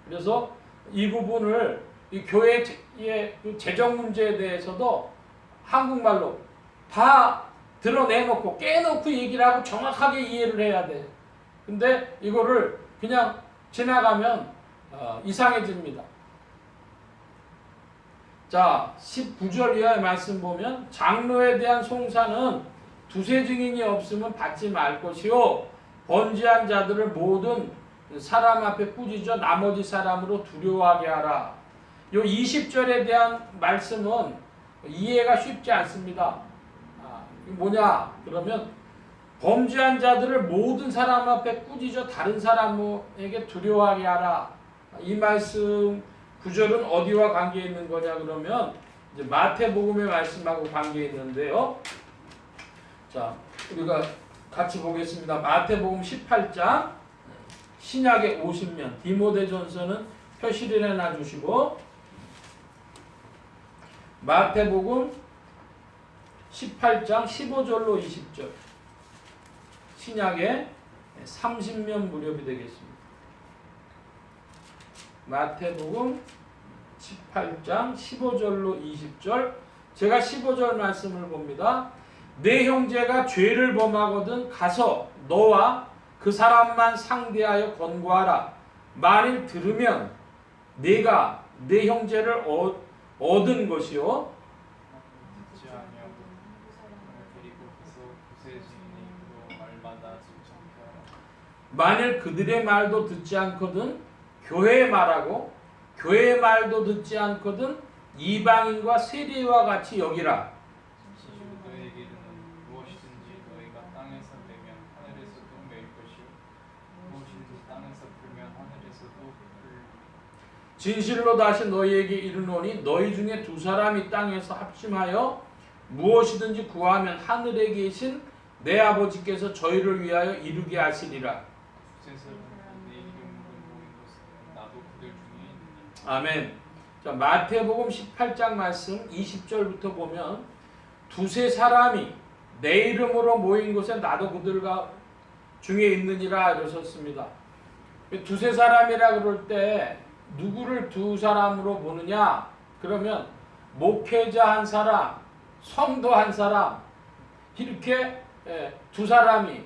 그래서 이 부분을 이 교회의 그 재정 문제에 대해서도 한국말로 다 드러내놓고 깨놓고 얘기를 하고 정확하게 이해를 해야 돼요. 근데 이거를 그냥 지나가면 이상해집니다. 자, 19절 이하의 말씀 보면 장로에 대한 송사는 두세 증인이 없으면 받지 말 것이요 번제한 자들을 모든 사람 앞에 꾸짖어 나머지 사람으로 두려워하게 하라. 요 20절에 대한 말씀은 이해가 쉽지 않습니다. 이게 뭐냐 그러면 범죄한 자들을 모든 사람 앞에 꾸짖어 다른 사람에게 두려워하게 하라. 이 말씀 구절은 어디와 관계 있는 거냐 그러면 이제 마태복음의 말씀하고 관계 있는데요. 자, 우리가 같이 보겠습니다. 마태복음 18장 신약의 50년 디모데전서는 표시를 해놔 주시고 마태복음 18장 15절로 20절 신약의 30면 무렵이 되겠습니다. 마태복음 18장 15절로 20절 제가 15절 말씀을 봅니다. 내 형제가 죄를 범하거든 가서 너와 그 사람만 상대하여 권고하라. 만일 들으면 내가 내 형제를 얻은 것이요 듣지 아니하고 그리고 가서 구세 증인이 그 말마다 순종케 하라. 만일 그들의 말도 듣지 않거든 교회의 말하고 교회의 말도 듣지 않거든 이방인과 세리와 같이 여기라. 진실로 너희에게 이르노니 무엇이든지 너희가 땅에서 매면 하늘에서도 매일 것이요 무엇이든지 땅에서 풀면 하늘에서도 풀. 진실로 다시 너희에게 이르노니 너희 중에 두 사람이 땅에서 합심하여 무엇이든지 구하면 하늘에 계신 내 아버지께서 저희를 위하여 이루게 하시리라. 구세사람이 내 이름으로 모인 것은 나도 그들 중에 있느니. 아멘. 자, 마태복음 18장 말씀 20절부터 보면 두세 사람이 내 이름으로 모인 곳에 나도 그들 중에 있느니라 이러셨습니다. 두세 사람이라 그럴 때 누구를 두 사람으로 보느냐? 그러면 목회자 한 사람, 성도 한 사람 이렇게 두 사람이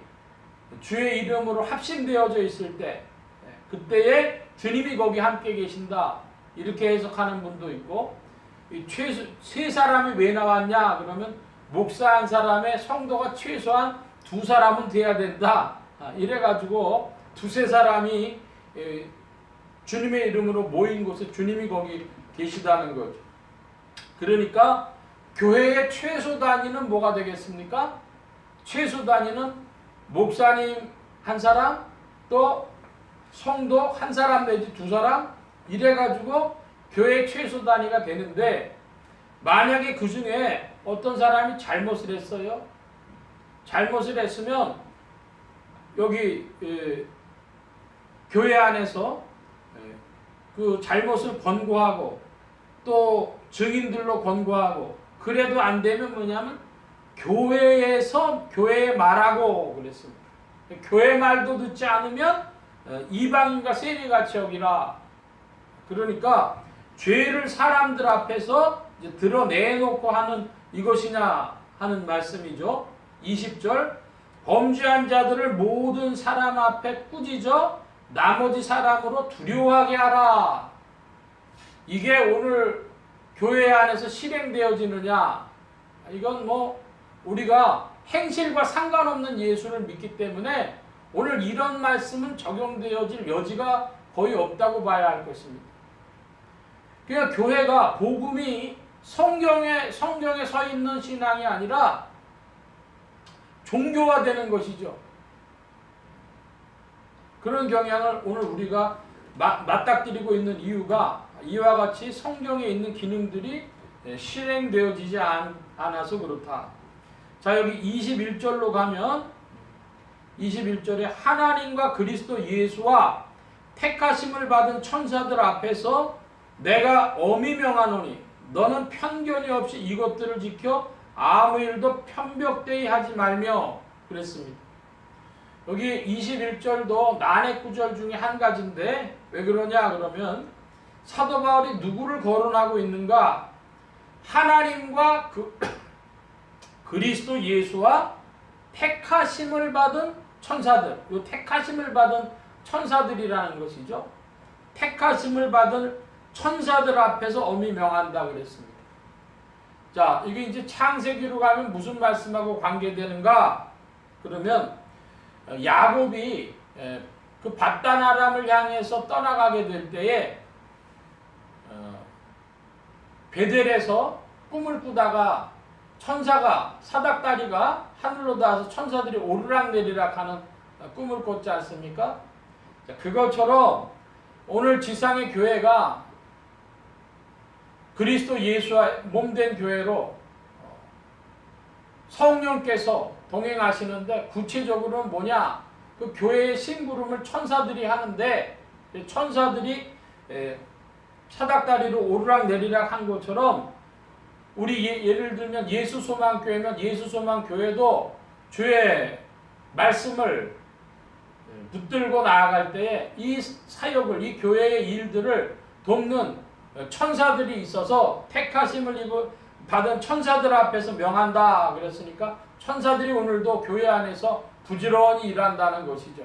주의 이름으로 합심되어져 있을 때 그때에 주님이 거기 함께 계신다. 이렇게 해석하는 분도 있고 세 사람이 왜 나왔냐 그러면 목사 한 사람에 성도가 최소한 두 사람은 돼야 된다. 이래가지고 두세 사람이 주님의 이름으로 모인 곳에 주님이 거기 계시다는 거죠. 그러니까 교회의 최소 단위는 뭐가 되겠습니까? 최소 단위는 목사님 한 사람 또 성도 한 사람 내지 두 사람 이래가지고 교회 최소 단위가 되는데 만약에 그 중에 어떤 사람이 잘못을 했어요. 잘못을 했으면 여기 교회 안에서 그 잘못을 권고하고 또 증인들로 권고하고 그래도 안 되면 뭐냐면 교회에서 교회에 말하고 그랬습니다. 교회 말도 듣지 않으면 이방인과 세리같이 여기라. 그러니까 죄를 사람들 앞에서 이제 드러내놓고 하는 이것이냐 하는 말씀이죠. 20절 범죄한 자들을 모든 사람 앞에 꾸짖어 나머지 사람으로 두려워하게 하라. 이게 오늘 교회 안에서 실행되어지느냐? 이건 뭐 우리가 행실과 상관없는 예수를 믿기 때문에 오늘 이런 말씀은 적용되어질 여지가 거의 없다고 봐야 할 것입니다. 그러니까 교회가 복음이 성경에 서 있는 신앙이 아니라 종교화되는 것이죠. 그런 경향을 오늘 우리가 맞닥뜨리고 있는 이유가 이와 같이 성경에 있는 기능들이 실행되어지지 않아서 그렇다. 자, 여기 21절로 가면 21절에 하나님과 그리스도 예수와 택하심을 받은 천사들 앞에서 내가 엄히 명하노니 너는 편견이 없이 이것들을 지켜 아무 일도 편벽되이 하지 말며 그랬습니다. 여기 21절도 난해 구절 중에 한 가지인데 왜 그러냐 그러면 사도 바울이 누구를 거론하고 있는가? 하나님과 그리스도 예수와 택하심을 받은 천사들. 이 택하심을 받은 천사들이라는 것이죠. 택하심을 받은 천사들 앞에서 엄히 명한다 그랬습니다. 자, 이게 이제 창세기로 가면 무슨 말씀하고 관계되는가? 그러면 야곱이 그 밧단 아람을 향해서 떠나가게 될 때에 베델에서 꿈을 꾸다가 천사가 사닥다리가 하늘로 닿아서 천사들이 오르락내리락 하는 꿈을 꿨지 않습니까? 자, 그것처럼 오늘 지상의 교회가 그리스도 예수와 몸된 교회로 성령께서 동행하시는데 구체적으로는 뭐냐? 그 교회의 심부름을 천사들이 하는데 천사들이 사닥다리로 오르락내리락 한 것처럼 우리 예를 들면 예수소망교회면 예수소망교회도 주의 말씀을 붙들고 나아갈 때에 이 사역을, 이 교회의 일들을 돕는 천사들이 있어서 택하심을 받은 천사들 앞에서 명한다 그랬으니까 천사들이 오늘도 교회 안에서 부지런히 일한다는 것이죠.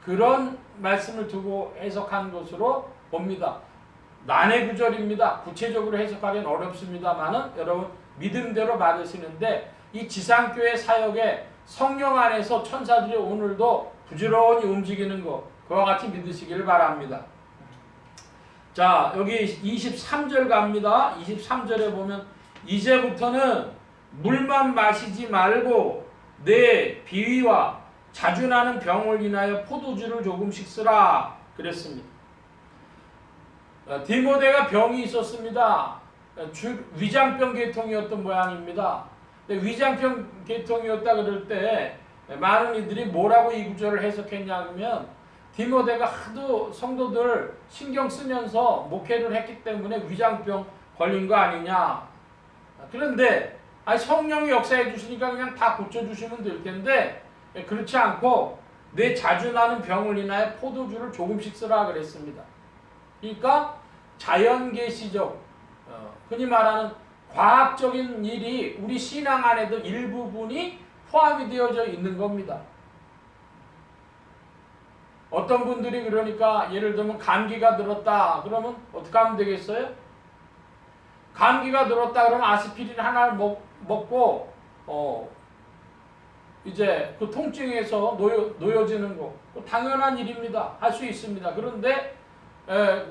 그런 말씀을 두고 해석한 것으로 봅니다. 난해 구절입니다. 구체적으로 해석하기는 어렵습니다만은 여러분 믿음대로 받으시는데 이 지상교회 사역에 성령 안에서 천사들이 오늘도 부지런히 움직이는 것, 그와 같이 믿으시기를 바랍니다. 자, 여기 23절 갑니다. 23절에 보면 이제부터는 물만 마시지 말고 내 비위와 자주 나는 병을 인하여 포도주를 조금씩 쓰라 그랬습니다. 디모데가 병이 있었습니다. 위장병 계통이었던 모양입니다. 위장병 계통이었다 그럴 때 많은 이들이 뭐라고 이 구절을 해석했냐면 디모데가 하도 성도들 신경 쓰면서 목회를 했기 때문에 위장병 걸린 거 아니냐. 그런데 성령이 역사해 주시니까 그냥 다 고쳐주시면 될 텐데 그렇지 않고 내 자주 나는 병을 인하여 포도주를 조금씩 쓰라 그랬습니다. 그러니까 자연계시적, 흔히 말하는 과학적인 일이 우리 신앙 안에도 일부분이 포함이 되어져 있는 겁니다. 어떤 분들이 그러니까 예를 들면 감기가 들었다 그러면 어떻게 하면 되겠어요? 감기가 들었다 그러면 아스피린 하나를 먹고 이제 그 통증에서 놓여지는 거 당연한 일입니다. 할 수 있습니다. 그런데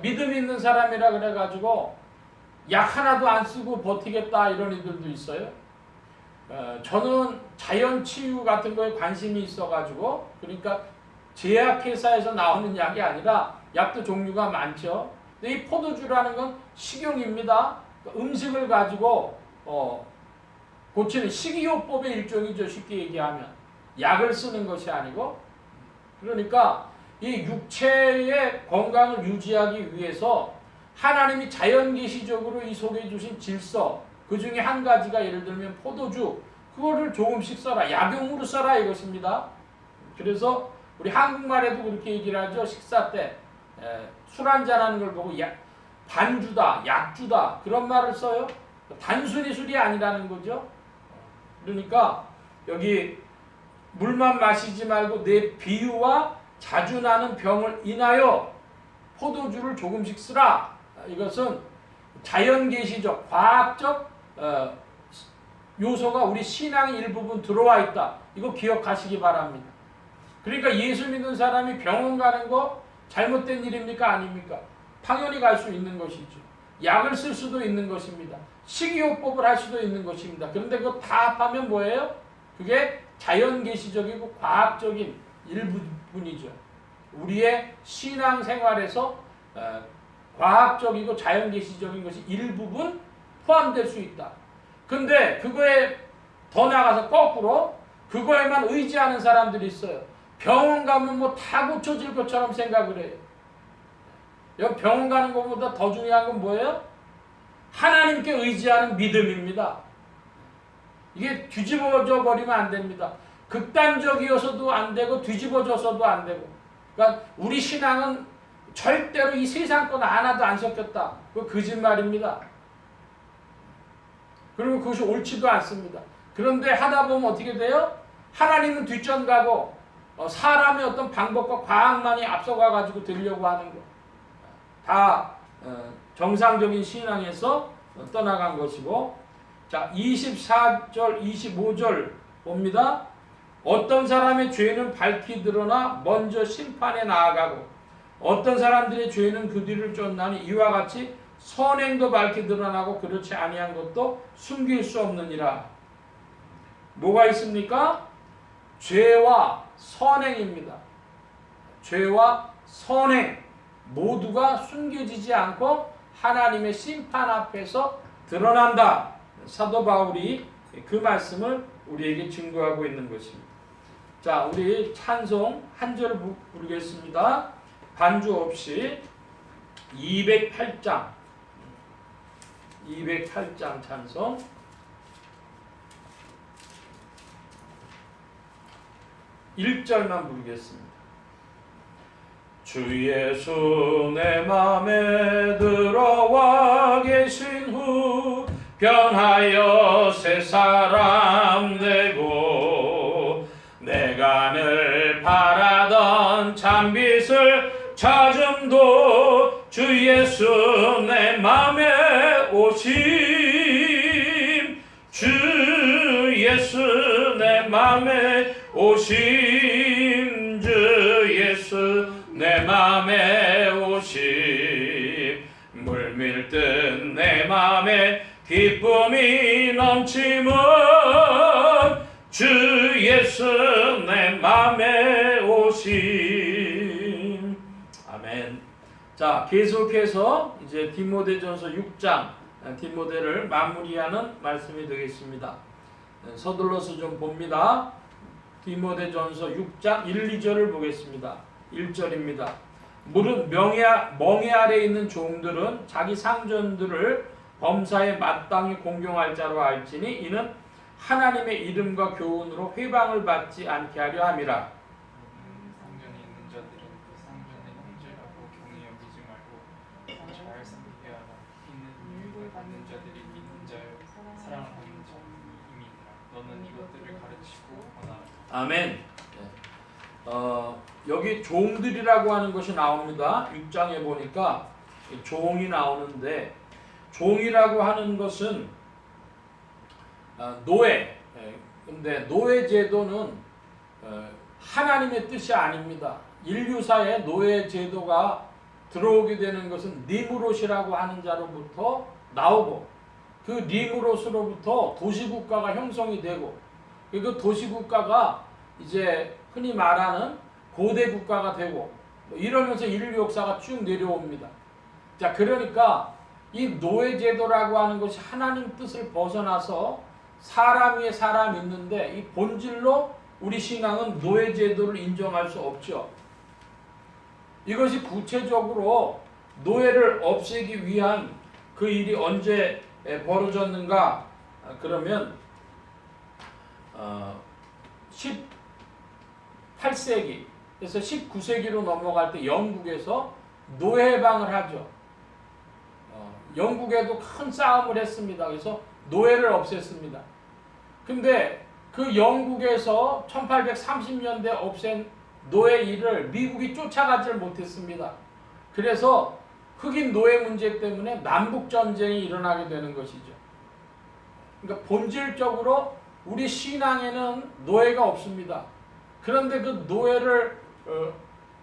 믿음 있는 사람이라 그래가지고 약 하나도 안 쓰고 버티겠다 이런 이들도 있어요. 저는 자연치유 같은 거에 관심이 있어가지고 그러니까 제약회사에서 나오는 약이 아니라 약도 종류가 많죠. 근데 이 포도주라는 건 식용입니다. 음식을 가지고 고치는 식이요법의 일종이죠. 쉽게 얘기하면 약을 쓰는 것이 아니고 그러니까 이 육체의 건강을 유지하기 위해서 하나님이 자연계시적으로 이 속에 주신 질서 그 중에 한 가지가 예를 들면 포도주 그거를 조금씩 써라 약용으로 써라 이것입니다. 그래서 우리 한국말에도 그렇게 얘기를 하죠. 식사 때 술 한잔하는 걸 보고 반주다 약주다 그런 말을 써요. 단순히 술이 아니라는 거죠. 그러니까 여기 물만 마시지 말고 내 비유와 자주 나는 병을 인하여 포도주를 조금씩 쓰라. 이것은 자연계시적 과학적 요소가 우리 신앙의 일부분 들어와 있다. 이거 기억하시기 바랍니다. 그러니까 예수 믿는 사람이 병원 가는 거 잘못된 일입니까? 아닙니까? 당연히 갈 수 있는 것이죠. 약을 쓸 수도 있는 것입니다. 식이요법을 할 수도 있는 것입니다. 그런데 그거 다 합하면 뭐예요? 그게 자연계시적이고 과학적인 일부분이죠. 우리의 신앙생활에서 과학적이고 자연계시적인 것이 일부분 포함될 수 있다. 근데 그거에 더 나가서 거꾸로 그거에만 의지하는 사람들이 있어요. 병원 가면 뭐 다 고쳐질 것처럼 생각을 해요. 여기 병원 가는 것보다 더 중요한 건 뭐예요? 하나님께 의지하는 믿음입니다. 이게 뒤집어져 버리면 안 됩니다. 극단적이어서도 안 되고 뒤집어져서도 안 되고. 그러니까 우리 신앙은 절대로 이 세상 것 하나도 안 섞였다. 그거 거짓말입니다. 그리고 그것이 옳지도 않습니다. 그런데 하다 보면 어떻게 돼요? 하나님은 뒷전 가고 사람의 어떤 방법과 과학만이 앞서가 가지고 되려고 하는 거. 다 정상적인 신앙에서 떠나간 것이고, 자 24절 25절 봅니다. 어떤 사람의 죄는 밝히 드러나 먼저 심판에 나아가고 어떤 사람들의 죄는 그 뒤를 쫓나니 이와 같이 선행도 밝히 드러나고 그렇지 아니한 것도 숨길 수 없느니라. 뭐가 있습니까? 죄와 선행입니다. 죄와 선행 모두가 숨겨지지 않고 하나님의 심판 앞에서 드러난다. 사도 바울이 그 말씀을 우리에게 증거하고 있는 것입니다. 자, 우리 찬송 한 절 부르겠습니다. 반주 없이 208장 찬송 1절만 부르겠습니다. 주 예수 내 맘에 들어와 계신 후 변하여 새 사람 되고 내가 늘 바라던 참빛을 찾음도 주 예수 내 맘에 오심 주 예수 내 맘에 오심 주 예수 내 맘에 오심 물밀듯 내 맘에 기쁨이 넘치면 주 예수 내 맘에 오심. 아멘. 자, 계속해서 이제 디모데전서 6장 디모데를 마무리하는 말씀이 되겠습니다. 서둘러서 좀 봅니다. 디모데전서 6장 1, 2절을 보겠습니다. 1절입니다. 무릇 멍에 아래 있는 종들은 자기 상전들을 범사에 마땅히 공경할 자로 알지니 이는 하나님의 이름과 교훈으로 회방을 받지 않게 하려 함이라. 상전에 있는 자들은 그 상전의 형제라고 경히 여기지 말고 잘 섬기게 하라. 이는 유익을 받는 자들이 믿는 자요 사랑을 받는 자임이니라. 너는 이것들을 가르치고 권하라. 아멘. 여기 종들이라고 하는 것이 나옵니다. 6장에 보니까 종이 나오는데 종이라고 하는 것은 노예. 근데 노예 제도는 하나님의 뜻이 아닙니다. 인류사에 노예 제도가 들어오게 되는 것은 니무롯이라고 하는 자로부터 나오고 그 니무롯으로부터 도시국가가 형성이 되고 그 도시국가가 이제 흔히 말하는 고대 국가가 되고 이러면서 인류 역사가 쭉 내려옵니다. 자, 그러니까 이 노예 제도라고 하는 것이 하나님 뜻을 벗어나서 사람 위에 사람 있는데 이 본질로 우리 신앙은 노예 제도를 인정할 수 없죠. 이것이 구체적으로 노예를 없애기 위한 그 일이 언제 벌어졌는가? 그러면 18세기 그래서 19세기로 넘어갈 때 영국에서 노예해방을 하죠. 영국에도 큰 싸움을 했습니다. 그래서 노예를 없앴습니다. 근데 그 영국에서 1830년대 없앤 노예 일을 미국이 쫓아가질 못했습니다. 그래서 흑인 노예 문제 때문에 남북전쟁이 일어나게 되는 것이죠. 그러니까 본질적으로 우리 신앙에는 노예가 없습니다. 그런데 그 노예를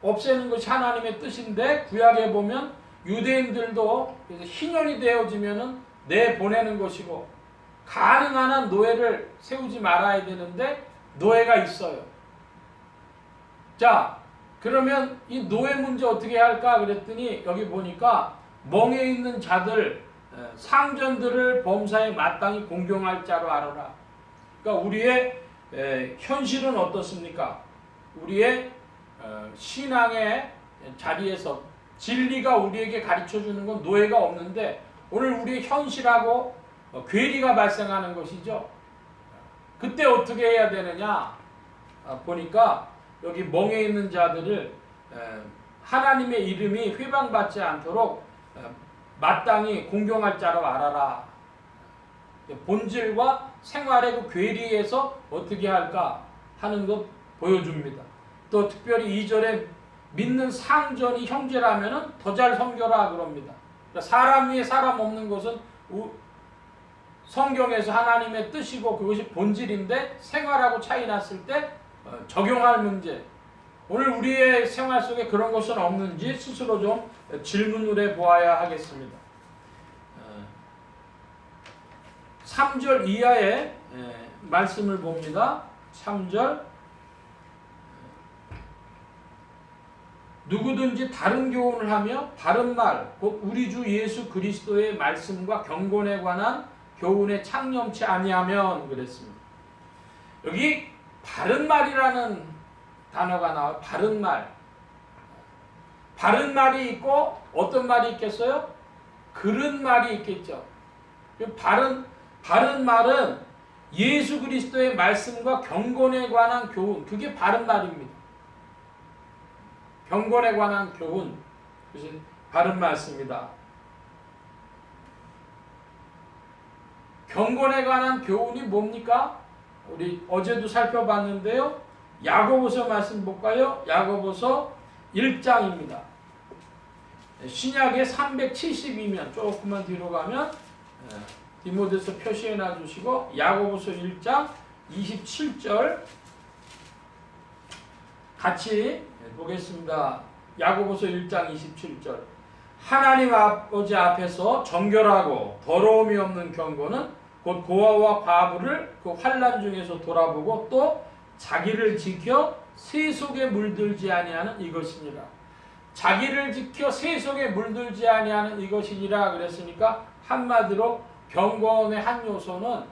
없애는 것이 하나님의 뜻인데 구약에 보면 유대인들도 희년이 되어지면은 내보내는 것이고 가능한 한 노예를 세우지 말아야 되는데 노예가 있어요. 자, 그러면 이 노예 문제 어떻게 할까 그랬더니 여기 보니까 멍에 있는 자들 상전들을 범사에 마땅히 공경할 자로 알아라. 그러니까 우리의 현실은 어떻습니까? 우리의 신앙의 자리에서 진리가 우리에게 가르쳐주는 건 노예가 없는데 오늘 우리의 현실하고 괴리가 발생하는 것이죠. 그때 어떻게 해야 되느냐? 보니까 여기 멍에 있는 자들을 하나님의 이름이 회방받지 않도록 마땅히 공경할 자로 알아라. 본질과 생활의 그 괴리에서 어떻게 할까 하는 것 보여줍니다. 또 특별히 2절에 믿는 상전이 형제라면 더 잘 섬겨라 그럽니다. 그러니까 사람 위에 사람 없는 것은 성경에서 하나님의 뜻이고 그것이 본질인데 생활하고 차이 났을 때 적용할 문제. 오늘 우리의 생활 속에 그런 것은 없는지 스스로 좀 질문을 해보아야 하겠습니다. 3절 이하의 말씀을 봅니다. 3절 누구든지 다른 교훈을 하며 바른 말, 곧 우리 주 예수 그리스도의 말씀과 경건에 관한 교훈에 창념치 아니하면 그랬습니다. 여기 바른 말이라는 단어가 나와요. 바른 말. 바른 말이 있고 어떤 말이 있겠어요? 그른 말이 있겠죠. 바른 말은 예수 그리스도의 말씀과 경건에 관한 교훈, 그게 바른 말입니다. 경건에 관한 교훈, 그것이 바른 말씀이다. 경건에 관한 교훈이 뭡니까? 우리 어제도 살펴봤는데요. 야고보서 말씀 볼까요? 야고보서 1장입니다. 신약의 372면 조금만 뒤로 가면 디모데서 표시해 놔주시고 야고보서 1장 27절 같이 보겠습니다. 야고보서 1장 27절 하나님 아버지 앞에서 정결하고 더러움이 없는 경건은 곧 고아와 과부를 그 환난 중에서 돌아보고 또 자기를 지켜 세속에 물들지 아니하는 이것이니라. 자기를 지켜 세속에 물들지 아니하는 이것이니라 그랬으니까 한마디로 경건의 한 요소는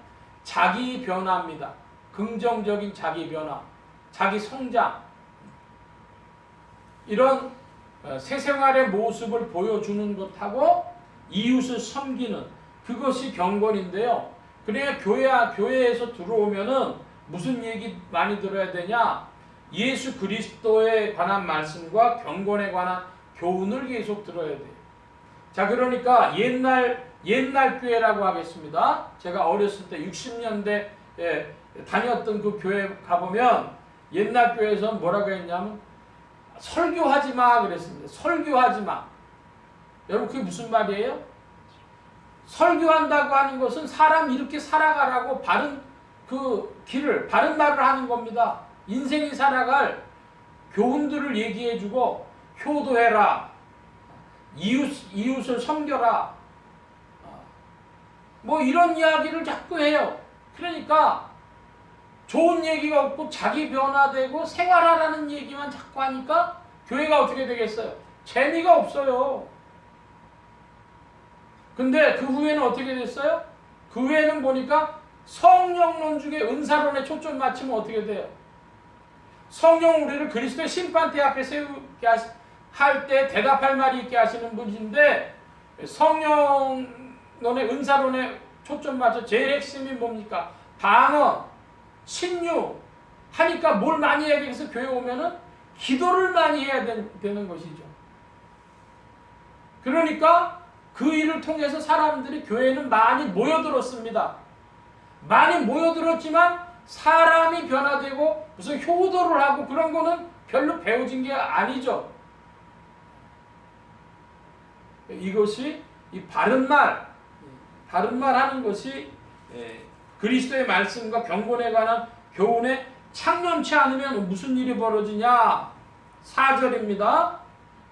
자기 변화입니다. 긍정적인 자기 변화, 자기 성장. 이런 새 생활의 모습을 보여주는 것하고 이웃을 섬기는 그것이 경건인데요. 그래야 교회에서 들어오면은 무슨 얘기 많이 들어야 되냐? 예수 그리스도에 관한 말씀과 경건에 관한 교훈을 계속 들어야 돼요. 자, 그러니까 옛날 교회라고 하겠습니다. 제가 어렸을 때 60년대에 다녔던 그 교회 가보면 옛날 교회에서 뭐라고 했냐면 설교하지 마 그랬습니다. 설교하지 마. 여러분 그게 무슨 말이에요? 설교한다고 하는 것은 사람 이렇게 살아가라고 바른 그 길을 바른 말을 하는 겁니다. 인생이 살아갈 교훈들을 얘기해주고 효도해라. 이웃을 섬겨라. 뭐 이런 이야기를 자꾸 해요. 그러니까 좋은 얘기가 없고 자기 변화되고 생활하라는 얘기만 자꾸 하니까 교회가 어떻게 되겠어요? 재미가 없어요. 근데 그 후에는 어떻게 됐어요? 그 후에는 보니까 성령론 중에 은사론에 초점 맞추면 어떻게 돼요? 성령 우리를 그리스도의 심판대 앞에 세우게 할 때 대답할 말이 있게 하시는 분인데 성령론의 은사론에 초점 맞춰 제일 핵심이 뭡니까? 방언, 신유 하니까 뭘 많이 해야 되겠어? 교회 오면은 기도를 많이 해야 되는 것이죠. 그러니까 그 일을 통해서 사람들이 교회는 많이 모여들었습니다. 많이 모여들었지만 사람이 변화되고 무슨 효도를 하고 그런 거는 별로 배워진 게 아니죠. 이것이 이 바른 말 하는 것이 그리스도의 말씀과 경건에 관한 교훈에 창념치 않으면 무슨 일이 벌어지냐? 4절입니다.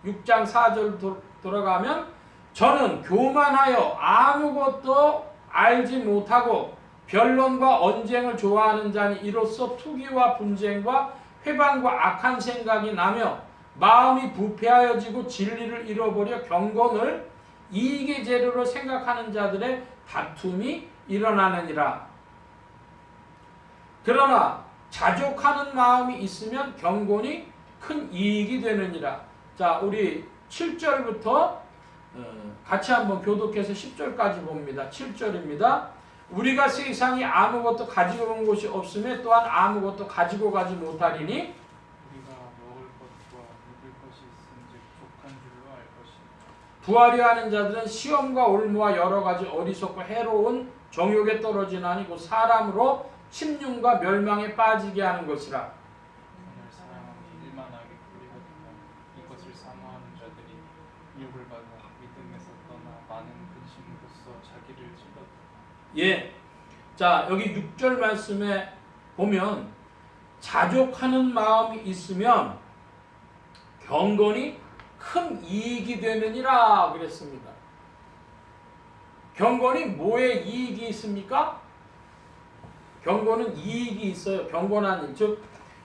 6장 4절 돌아가면 저는 교만하여 아무것도 알지 못하고 변론과 언쟁을 좋아하는 자니 이로써 투기와 분쟁과 회방과 악한 생각이 나며 마음이 부패하여지고 진리를 잃어버려 경건을 이익의 재료로 생각하는 자들의 다툼이 일어나느니라. 그러나 자족하는 마음이 있으면 경건이 큰 이익이 되느니라. 자, 우리 7절부터 같이 한번 교독해서 10절까지 봅니다. 7절입니다. 우리가 세상이 아무것도 가지고 온 것이 없으며 또한 아무것도 가지고 가지 못하리니 우리가 먹을 것과 입을 것이 있은즉 족한 줄로 알 것이다. 부하려 하는 자들은 시험과 올무와 여러 가지 어리석고 해로운 정욕에 떨어지나니 곧 사람으로 침륜과 멸망에 빠지게 하는 것이라. 오늘 사람은 일만하게 뿌리거든요. 이것을 사모하는 자들이 유혹을 받아 믿음에서 떠나 많은 근심으로써 자기를 찔렀다. 예, 자, 여기 6절 말씀에 보면 자족하는 마음이 있으면 경건이 큰 이익이 되느니라 그랬습니다. 경건이 뭐에 이익이 있습니까? 경건은 이익이 있어요. 경건한 일, 즉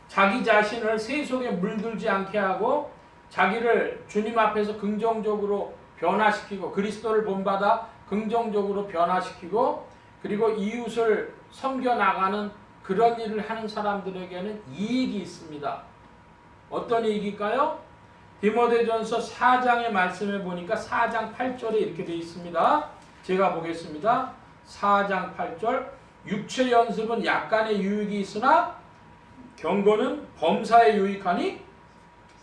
자기 자신을 세속에 물들지 않게 하고 자기를 주님 앞에서 긍정적으로 변화시키고 그리스도를 본받아 긍정적으로 변화시키고 그리고 이웃을 섬겨나가는 그런 일을 하는 사람들에게는 이익이 있습니다. 어떤 이익일까요? 디모데전서 4장의 말씀에 보니까 4장 8절에 이렇게 되어 있습니다. 제가 보겠습니다. 4장 8절 육체 연습은 약간의 유익이 있으나 경건은 범사에 유익하니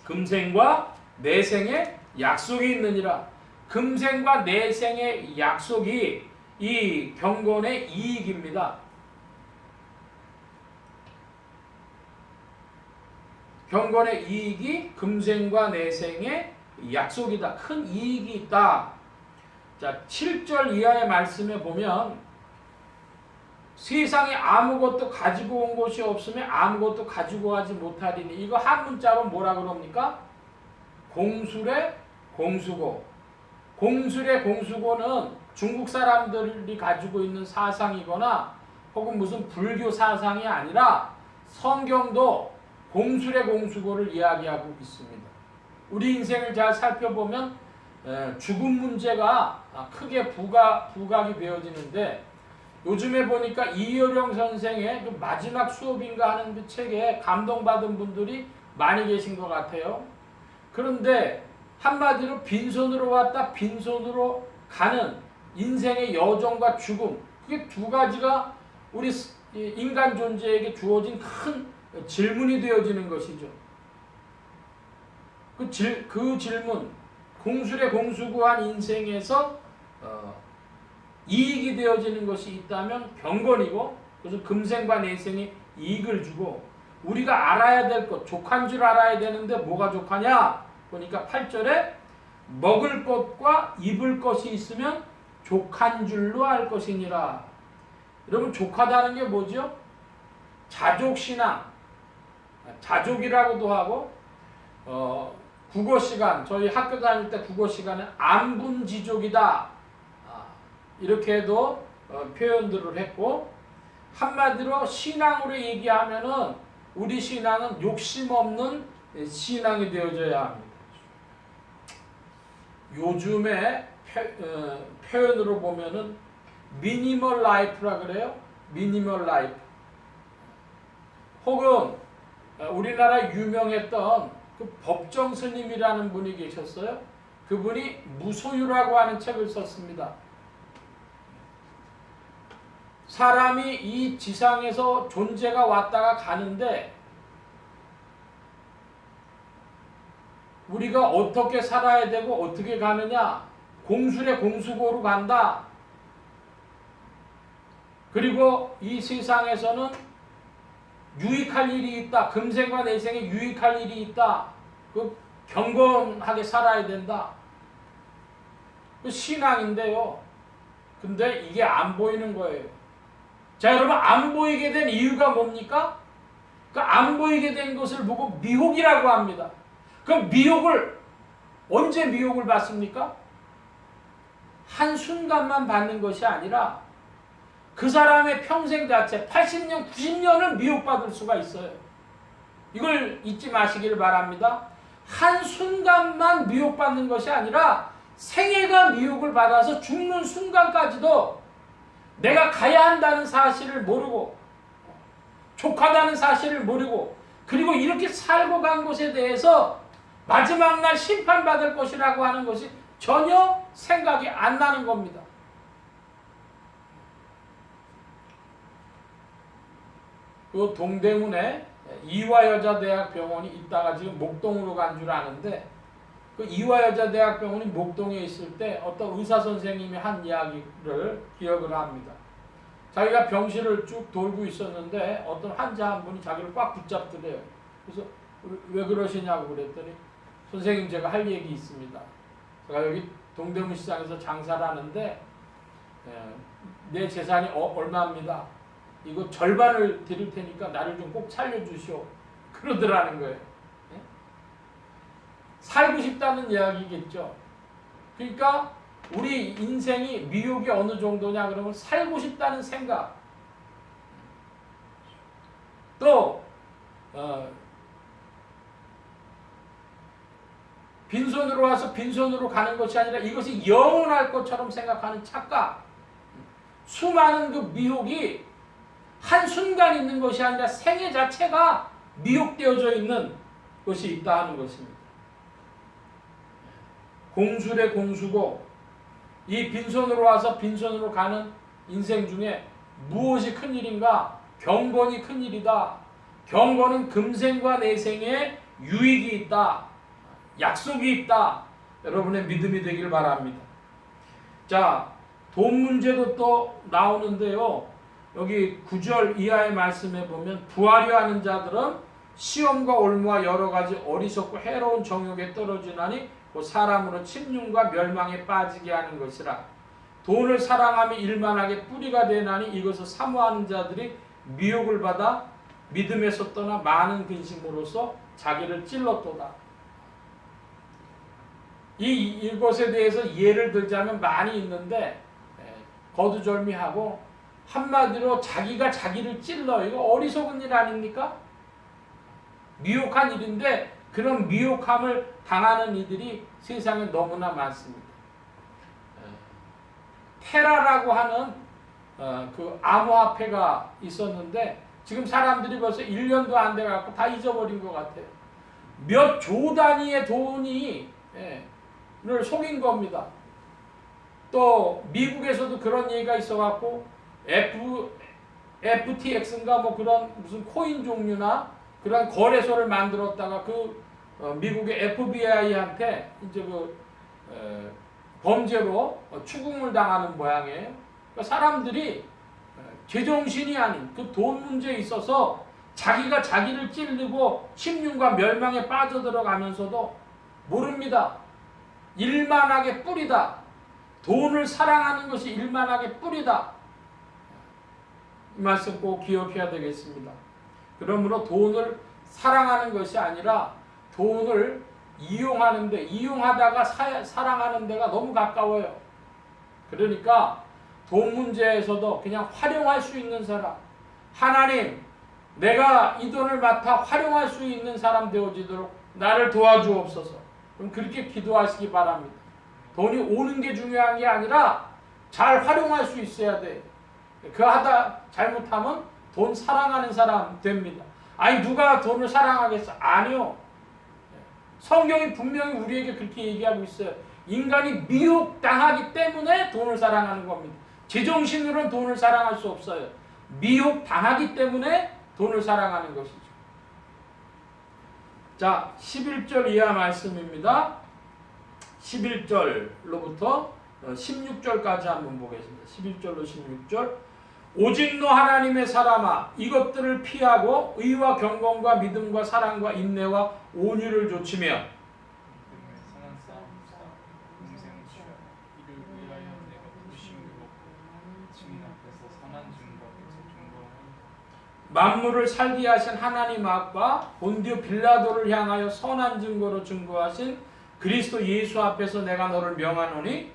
금생과 내생에 약속이 있느니라. 금생과 내생의 약속이 이 경건의 이익입니다. 경건의 이익이 금생과 내생의 약속이다. 큰 이익이 있다. 자, 7절 이하의 말씀에 보면 세상에 아무것도 가지고 온 것이 없으면 아무것도 가지고 가지 못하리니 이거 한 문자로 뭐라 그럽니까? 공술의 공수고. 공술의 공수고는 중국 사람들이 가지고 있는 사상이거나 혹은 무슨 불교 사상이 아니라 성경도 공술의 공수고를 이야기하고 있습니다. 우리 인생을 잘 살펴보면 죽음 문제가 크게 부각이 되어지는데 요즘에 보니까 이효령 선생의 그 마지막 수업인가 하는 그 책에 감동받은 분들이 많이 계신 것 같아요. 그런데 한마디로 빈손으로 왔다 빈손으로 가는 인생의 여정과 죽음, 그게 두 가지가 우리 인간 존재에게 주어진 큰 질문이 되어지는 것이죠. 그 질문, 공술의 공수구한 인생에서 이익이 되어지는 것이 있다면 경건이고, 그래서 금생과 내생에 이익을 주고 우리가 알아야 될 것, 족한 줄 알아야 되는데 뭐가 족하냐? 보니까 8절에 먹을 것과 입을 것이 있으면 족한 줄로 알 것이니라. 여러분, 족하다는 게 뭐죠? 자족신앙, 자족이라고도 하고 국어 시간, 저희 학교 다닐 때 국어 시간에 안분지족이다 이렇게도 표현들을 했고, 한마디로 신앙으로 얘기하면은 우리 신앙은 욕심 없는 신앙이 되어져야 합니다. 요즘에 표현으로 보면은 미니멀 라이프라 그래요. 미니멀 라이프. 혹은 우리나라 유명했던 그 법정 스님이라는 분이 계셨어요. 그분이 무소유라고 하는 책을 썼습니다. 사람이 이 지상에서 존재가 왔다가 가는데 우리가 어떻게 살아야 되고 어떻게 가느냐? 공술의 공수고로 간다. 그리고 이 세상에서는 유익할 일이 있다. 금생과 내생에 유익할 일이 있다. 그 경건하게 살아야 된다. 그 신앙인데요. 근데 이게 안 보이는 거예요. 자, 여러분, 안 보이게 된 이유가 뭡니까? 그 안 보이게 된 것을 보고 미혹이라고 합니다. 그럼 미혹을 언제 미혹을 받습니까? 한순간만 받는 것이 아니라 그 사람의 평생 자체 80년, 90년을 미혹받을 수가 있어요. 이걸 잊지 마시기를 바랍니다. 한순간만 미혹받는 것이 아니라 생애가 미혹을 받아서 죽는 순간까지도 내가 가야 한다는 사실을 모르고 족하다는 사실을 모르고 그리고 이렇게 살고 간 것에 대해서 마지막 날 심판받을 것이라고 하는 것이 전혀 생각이 안 나는 겁니다. 그 동대문에 이화여자대학병원이 있다가 지금 목동으로 간 줄 아는데, 그 이화여자대학병원이 목동에 있을 때 어떤 의사 선생님이 한 이야기를 기억을 합니다. 자기가 병실을 쭉 돌고 있었는데 어떤 환자 한 분이 자기를 꽉 붙잡더래요. 그래서 왜 그러시냐고 그랬더니, 선생님, 제가 할 얘기 있습니다. 제가 여기 동대문 시장에서 장사를 하는데 내 재산이 얼마입니다. 이거 절반을 드릴 테니까 나를 좀 꼭 살려주시오. 그러더라는 거예요. 예? 살고 싶다는 이야기겠죠. 그러니까 우리 인생이 미혹이 어느 정도냐 그러면 살고 싶다는 생각. 또 빈손으로 와서 빈손으로 가는 것이 아니라 이것이 영원할 것처럼 생각하는 착각. 수많은 그 미혹이 한순간 있는 것이 아니라 생애 자체가 미혹되어져 있는 것이 있다 하는 것입니다. 공술의 공수고 이 빈손으로 와서 빈손으로 가는 인생 중에 무엇이 큰일인가? 경건이 큰일이다. 경건은 금생과 내생에 유익이 있다. 약속이 있다. 여러분의 믿음이 되길 바랍니다. 자, 돈 문제도 또 나오는데요. 여기 9절 이하의 말씀에 보면 부하려 하는 자들은 시험과 올무와 여러 가지 어리석고 해로운 정욕에 떨어지나니 그 사람으로 침륜과 멸망에 빠지게 하는 것이라. 돈을 사랑함이 일만하게 뿌리가 되나니 이것을 사모하는 자들이 미혹을 받아 믿음에서 떠나 많은 근심으로써 자기를 찔렀도다. 이것에 대해서 예를 들자면 많이 있는데 거두절미하고 한마디로 자기가 자기를 찔러. 이거 어리석은 일 아닙니까? 미혹한 일인데 그런 미혹함을 당하는 이들이 세상에 너무나 많습니다. 테라라고 하는 그 암호화폐가 있었는데 지금 사람들이 벌써 1년도 안 돼갖고 다 잊어버린 것 같아요. 몇 조 단위의 돈이 를 속인 겁니다. 또 미국에서도 그런 얘기가 있어갖고 FTX인가 뭐 그런 무슨 코인 종류나 그런 거래소를 만들었다가 그 미국의 FBI한테 이제 그 범죄로 추궁을 당하는 모양이에요. 그러니까 사람들이 제정신이 아닌 그 돈 문제에 있어서 자기가 자기를 찔르고 침륜과 멸망에 빠져들어가면서도 모릅니다. 일만하게 뿌리다. 돈을 사랑하는 것이 일만하게 뿌리다. 이 말씀 꼭 기억해야 되겠습니다. 그러므로 돈을 사랑하는 것이 아니라 돈을 이용하는데 이용하다가 사랑하는 데가 너무 가까워요. 그러니까 돈 문제에서도 그냥 활용할 수 있는 사람, 하나님 내가 이 돈을 맡아 활용할 수 있는 사람 되어지도록 나를 도와주옵소서. 그럼 그렇게 기도하시기 바랍니다. 돈이 오는 게 중요한 게 아니라 잘 활용할 수 있어야 돼. 그 하다 잘못하면 돈 사랑하는 사람 됩니다. 아니 누가 돈을 사랑하겠어? 아니요. 성경이 분명히 우리에게 그렇게 얘기하고 있어요. 인간이 미혹당하기 때문에 돈을 사랑하는 겁니다. 제정신으로는 돈을 사랑할 수 없어요. 미혹당하기 때문에 돈을 사랑하는 것이죠. 자, 11절 이하 말씀입니다. 11절로부터 16절까지 한번 보겠습니다. 11절로 16절. 오직 너 하나님의 사람아 이것들을 피하고 의와 경건과 믿음과 사랑과 인내와 온유를 조치며 선한 싸움 공생을 취하여 이를 위하여 내가 부르심을 받고 증인 앞에서 선한 증거에서 증거하여 만물을 살게 하신 하나님 앞과 본디오 빌라도를 향하여 선한 증거로 증거하신 그리스도 예수 앞에서 내가 너를 명하노니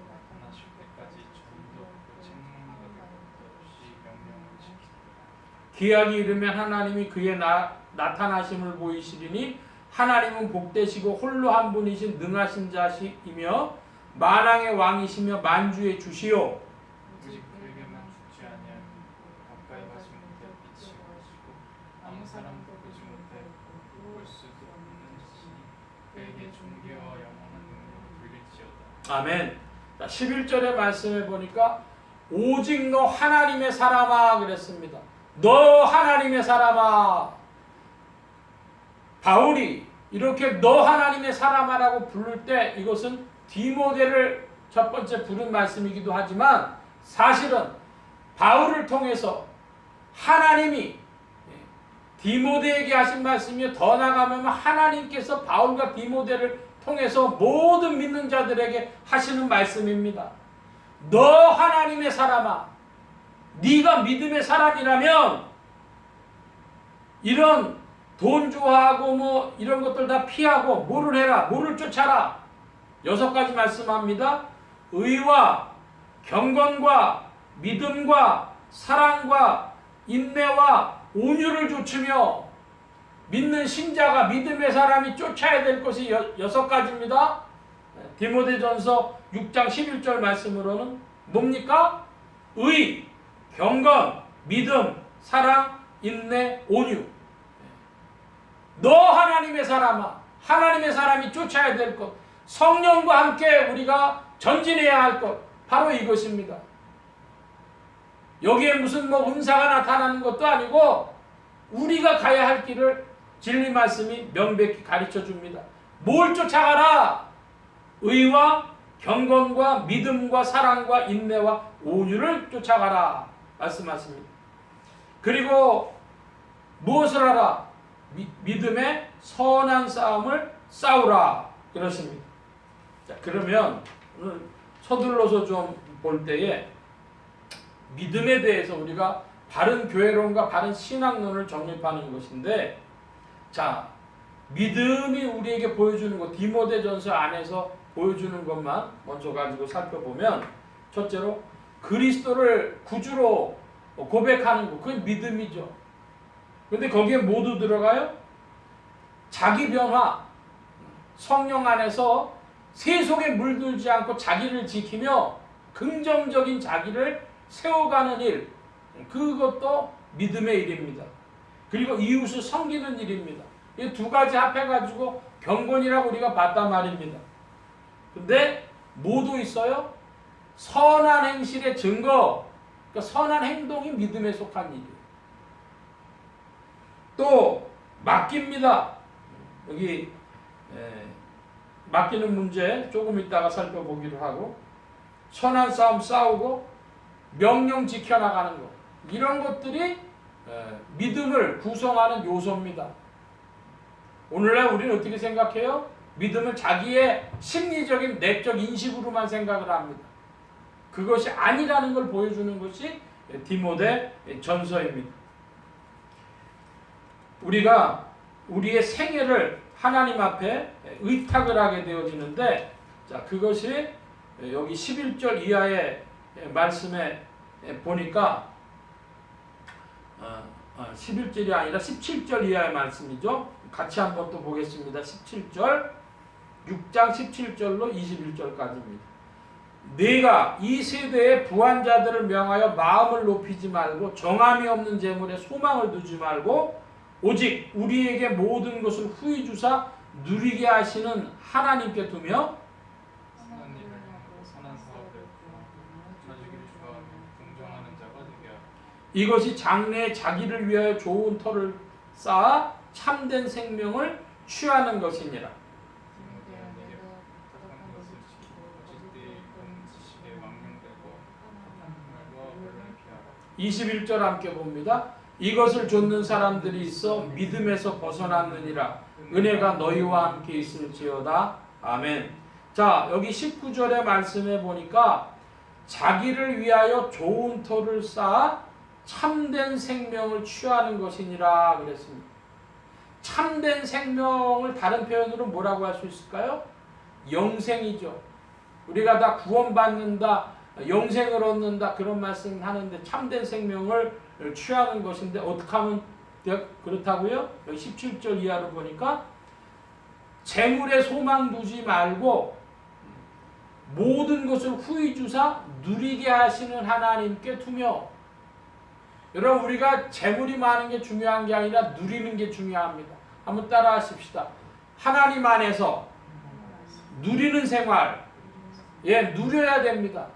나타나실 때까지 전도 없고 책망받을 것도 없이 명령을 지키라. 기약이 이르면 하나님이 그의 나타나심을 보이시리니 하나님은 복되시고 홀로 한 분이신 능하신 자시이며 만왕의 왕이시며 만주의 주시오. 오직 그에게만 죽지 아니하며 가까이 가지 못해 빛이 가시고 아무 사람도 보지 못해 볼 수도 없는 신이 그에게 존귀와 영원한 능력을 돌릴지어다. 아멘. 11절의 말씀에 보니까 오직 너 하나님의 사람아 그랬습니다. 너 하나님의 사람아. 바울이 이렇게 너 하나님의 사람아라고 부를 때 이것은 디모데를 첫 번째 부른 말씀이기도 하지만 사실은 바울을 통해서 하나님이 디모데에게 하신 말씀이요 더 나아가면 하나님께서 바울과 디모데를 통해서 모든 믿는 자들에게 하시는 말씀입니다. 너 하나님의 사람아 네가 믿음의 사람이라면 이런 돈 좋아하고 뭐 이런 것들 다 피하고 뭐를 해라? 뭐를 쫓아라? 6가지 말씀합니다. 의와 경건과 믿음과 사랑과 인내와 온유를 좇으며 믿는 신자가 믿음의 사람이 쫓아야 될 것이 6가지입니다. 디모데전서 6장 11절 말씀으로는 뭡니까? 의, 경건, 믿음, 사랑, 인내, 온유. 너 하나님의 사람아, 하나님의 사람이 쫓아야 될 것, 성령과 함께 우리가 전진해야 할 것, 바로 이것입니다. 여기에 무슨 뭐 은사가 나타나는 것도 아니고 우리가 가야 할 길을 진리 말씀이 명백히 가르쳐 줍니다. 뭘 쫓아가라? 의와 경건과 믿음과 사랑과 인내와 온유를 쫓아가라 말씀하십니다. 그리고 무엇을 하라? 믿음의 선한 싸움을 싸우라 그렇습니다. 자, 그러면 오늘 서둘러서 좀 볼 때에 믿음에 대해서 우리가 바른 교회론과 바른 신학론을 정립하는 것인데, 자, 믿음이 우리에게 보여주는 것, 디모데전서 안에서 보여주는 것만 먼저 가지고 살펴보면, 첫째로 그리스도를 구주로 고백하는 것, 그게 믿음이죠. 근데 거기에 모두 들어가요? 자기 변화, 성령 안에서 세속에 물들지 않고 자기를 지키며 긍정적인 자기를 세워가는 일, 그것도 믿음의 일입니다. 그리고 이웃을 섬기는 일입니다. 이 2가지 합해가지고 경건이라고 우리가 봤단 말입니다. 근데 모두 있어요? 선한 행실의 증거, 그러니까 선한 행동이 믿음에 속한 일이에요. 또 맡깁니다. 여기 맡기는 문제 조금 이따가 살펴보기로 하고, 선한 싸움 싸우고 명령 지켜나가는 것, 이런 것들이 믿음을 구성하는 요소입니다. 오늘날 우리는 어떻게 생각해요? 믿음을 자기의 심리적인 내적 인식으로만 생각을 합니다. 그것이 아니라는 걸 보여주는 것이 디모데 전서입니다. 우리가 우리의 생애를 하나님 앞에 의탁을 하게 되어지는데, 자, 그것이 여기 11절 이하의 말씀에 보니까 11절이 아니라 17절 이하의 말씀이죠. 같이 한번 또 보겠습니다. 17절, 6장 17절로 21절까지입니다. 네가 이 세대의 부한 자들을 명하여 마음을 높이지 말고 정함이 없는 재물에 소망을 두지 말고 오직 우리에게 모든 것을 후히 주사 누리게 하시는 하나님께 두며 선한 일을 하고 선한 사업을 나주기를 좋아하며 공정하는 자가 되게 하라. 이것이 장래에 자기를 위하여 좋은 터를 쌓아 참된 생명을 취하는 것이니라. 디모데야, 네게 부탁한 것을 지키고 거짓 대의군 지식에 망령되고 한 말과 언론을 피하라. 21절 함께 봅니다. 이것을 좇는 사람들이 있어 믿음에서 벗어났느니라. 은혜가 너희와 함께 있을지어다. 아멘. 자, 여기 19절의 말씀에 보니까 자기를 위하여 좋은 터를 쌓아 참된 생명을 취하는 것이니라 그랬습니다. 참된 생명을 다른 표현으로 뭐라고 할 수 있을까요? 영생이죠. 우리가 다 구원받는다, 영생을 얻는다, 그런 말씀 하는데 참된 생명을 취하는 것인데 어떻게 하면 그렇다고요? 여기 17절 이하로 보니까 재물에 소망 두지 말고 모든 것을 후히 주사 누리게 하시는 하나님께 두며. 여러분, 우리가 재물이 많은 게 중요한 게 아니라 누리는 게 중요합니다. 한번 따라 하십시다. 하나님 안에서 누리는 생활, 누려야 됩니다.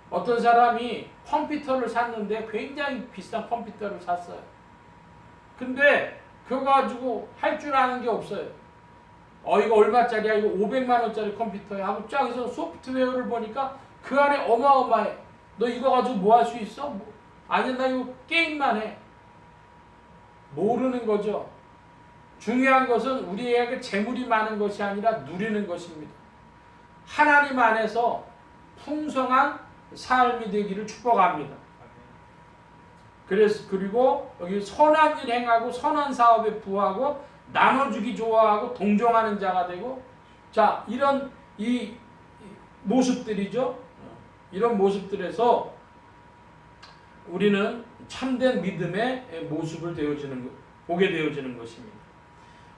어떤 사람이 컴퓨터를 샀는데 굉장히 비싼 컴퓨터를 샀어요. 근데 그거 가지고 할 줄 아는 게 없어요. 이거 얼마짜리야? 이거 500만 원짜리 컴퓨터야 하고 쫙 해서 소프트웨어를 보니까 그 안에 어마어마해. 너 이거 가지고 뭐 할 수 있어? 아니, 나 이거 게임만 해. 모르는 거죠. 중요한 것은 우리에게 재물이 많은 것이 아니라 누리는 것입니다. 하나님 안에서 풍성한 삶이 되기를 축복합니다. 그리고 여기 선한 일 행하고 선한 사업에 부하고 나눠주기 좋아하고 동정하는 자가 되고, 자, 이런 이 모습들이죠. 이런 모습들에서 우리는 참된 믿음의 모습을 보게 되어지는 것입니다.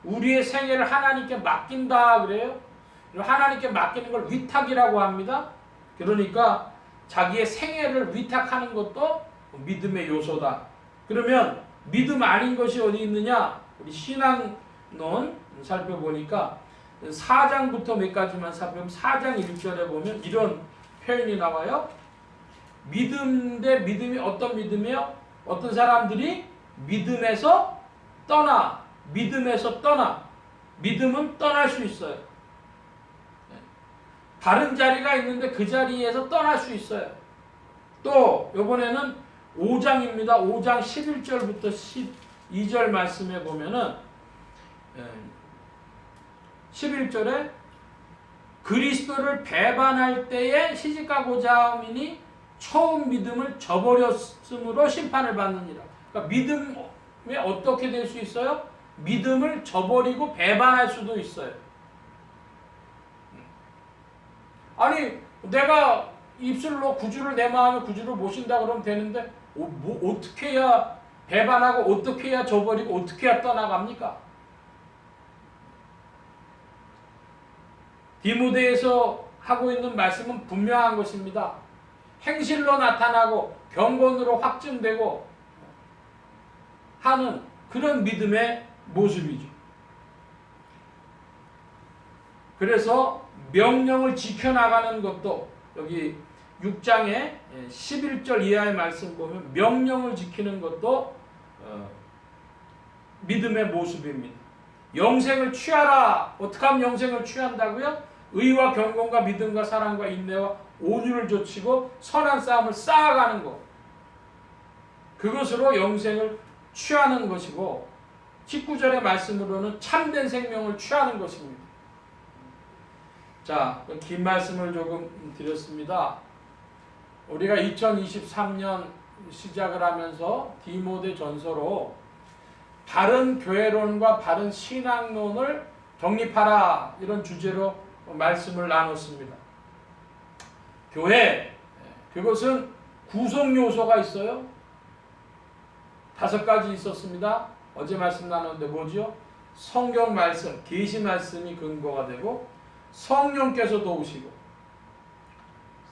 우리의 생애를 하나님께 맡긴다 그래요. 하나님께 맡기는 걸 위탁이라고 합니다. 그러니까 자기의 생애를 위탁하는 것도 믿음의 요소다. 그러면 믿음 아닌 것이 어디 있느냐? 우리 신앙론 살펴보니까 4장부터 몇 가지만 살펴보면 4장 1절에 보면 이런 표현이 나와요. 믿음 대 믿음이 어떤 믿음이요? 어떤 사람들이 믿음에서 떠나. 믿음은 떠날 수 있어요. 다른 자리가 있는데 그 자리에서 떠날 수 있어요. 또 이번에는 5장입니다. 5장 11절부터 12절 말씀에 보면은 11절에 그리스도를 배반할 때에 시집가고자 함이니 처음 믿음을 저버렸으므로 심판을 받느니라. 그러니까 믿음에 어떻게 될 수 있어요? 믿음을 저버리고 배반할 수도 있어요. 아니 내가 입술로 구주를 내 마음에 구주를 모신다 그러면 되는데 어떻게 해야 배반하고 어떻게 해야 저버리고 어떻게 해야 떠나갑니까? 디모데에서 하고 있는 말씀은 분명한 것입니다. 행실로 나타나고 경건으로 확증되고 하는 그런 믿음의 모습이죠. 그래서 명령을 지켜나가는 것도 여기 6장의 11절 이하의 말씀 보면 명령을 지키는 것도 믿음의 모습입니다. 영생을 취하라. 어떻게 하면 영생을 취한다고요? 의와 경건과 믿음과 사랑과 인내와 온유를 좇고 선한 싸움을 쌓아가는 것. 그것으로 영생을 취하는 것이고 19절의 말씀으로는 참된 생명을 취하는 것입니다. 자, 긴 말씀을 조금 드렸습니다. 우리가 2023년 시작을 하면서 디모데 전서로 바른 교회론과 바른 신앙론을 정립하라 이런 주제로 말씀을 나눴습니다. 교회, 그것은 구성 요소가 있어요. 5가지 있었습니다. 어제 말씀 나눴는데 뭐죠? 성경 말씀, 계시 말씀이 근거가 되고 성령께서 도우시고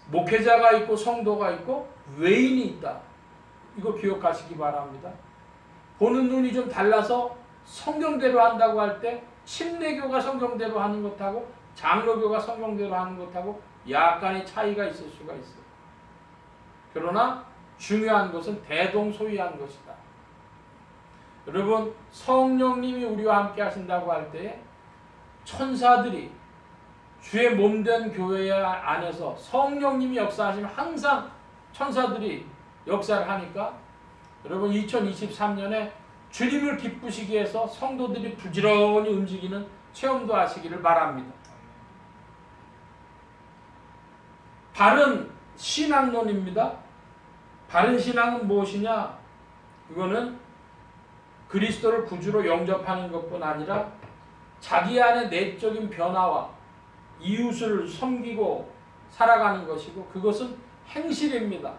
목회자가 있고 성도가 있고 외인이 있다. 이거 기억하시기 바랍니다. 보는 눈이 좀 달라서 성경대로 한다고 할 때 침례교가 성경대로 하는 것하고 장로교가 성경대로 하는 것하고 약간의 차이가 있을 수가 있어요. 그러나 중요한 것은 대동소이한 것이다. 여러분, 성령님이 우리와 함께 하신다고 할 때 천사들이 주의 몸된 교회 안에서 성령님이 역사하시면 항상 천사들이 역사를 하니까 여러분 2023년에 주님을 기쁘시기 위해서 성도들이 부지런히 움직이는 체험도 하시기를 바랍니다. 바른 신앙론입니다. 바른 신앙은 무엇이냐? 이거는 그리스도를 구주로 영접하는 것뿐 아니라 자기 안의 내적인 변화와 이웃을 섬기고 살아가는 것이고 그것은 행실입니다.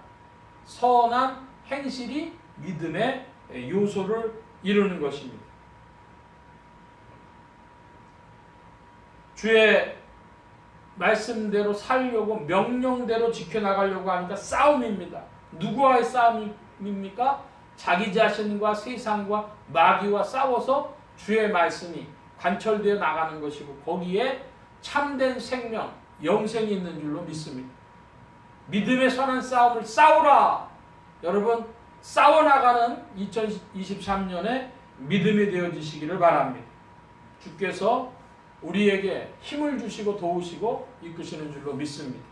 선한 행실이 믿음의 요소를 이루는 것입니다. 주의 말씀대로 살려고 명령대로 지켜나가려고 하니까 싸움입니다. 누구와의 싸움입니까? 자기 자신과 세상과 마귀와 싸워서 주의 말씀이 관철되어 나가는 것이고 거기에 참된 생명, 영생이 있는 줄로 믿습니다. 믿음의 선한 싸움을 싸우라! 여러분, 싸워나가는 2023년에 믿음이 되어지시기를 바랍니다. 주께서 우리에게 힘을 주시고 도우시고 이끄시는 줄로 믿습니다.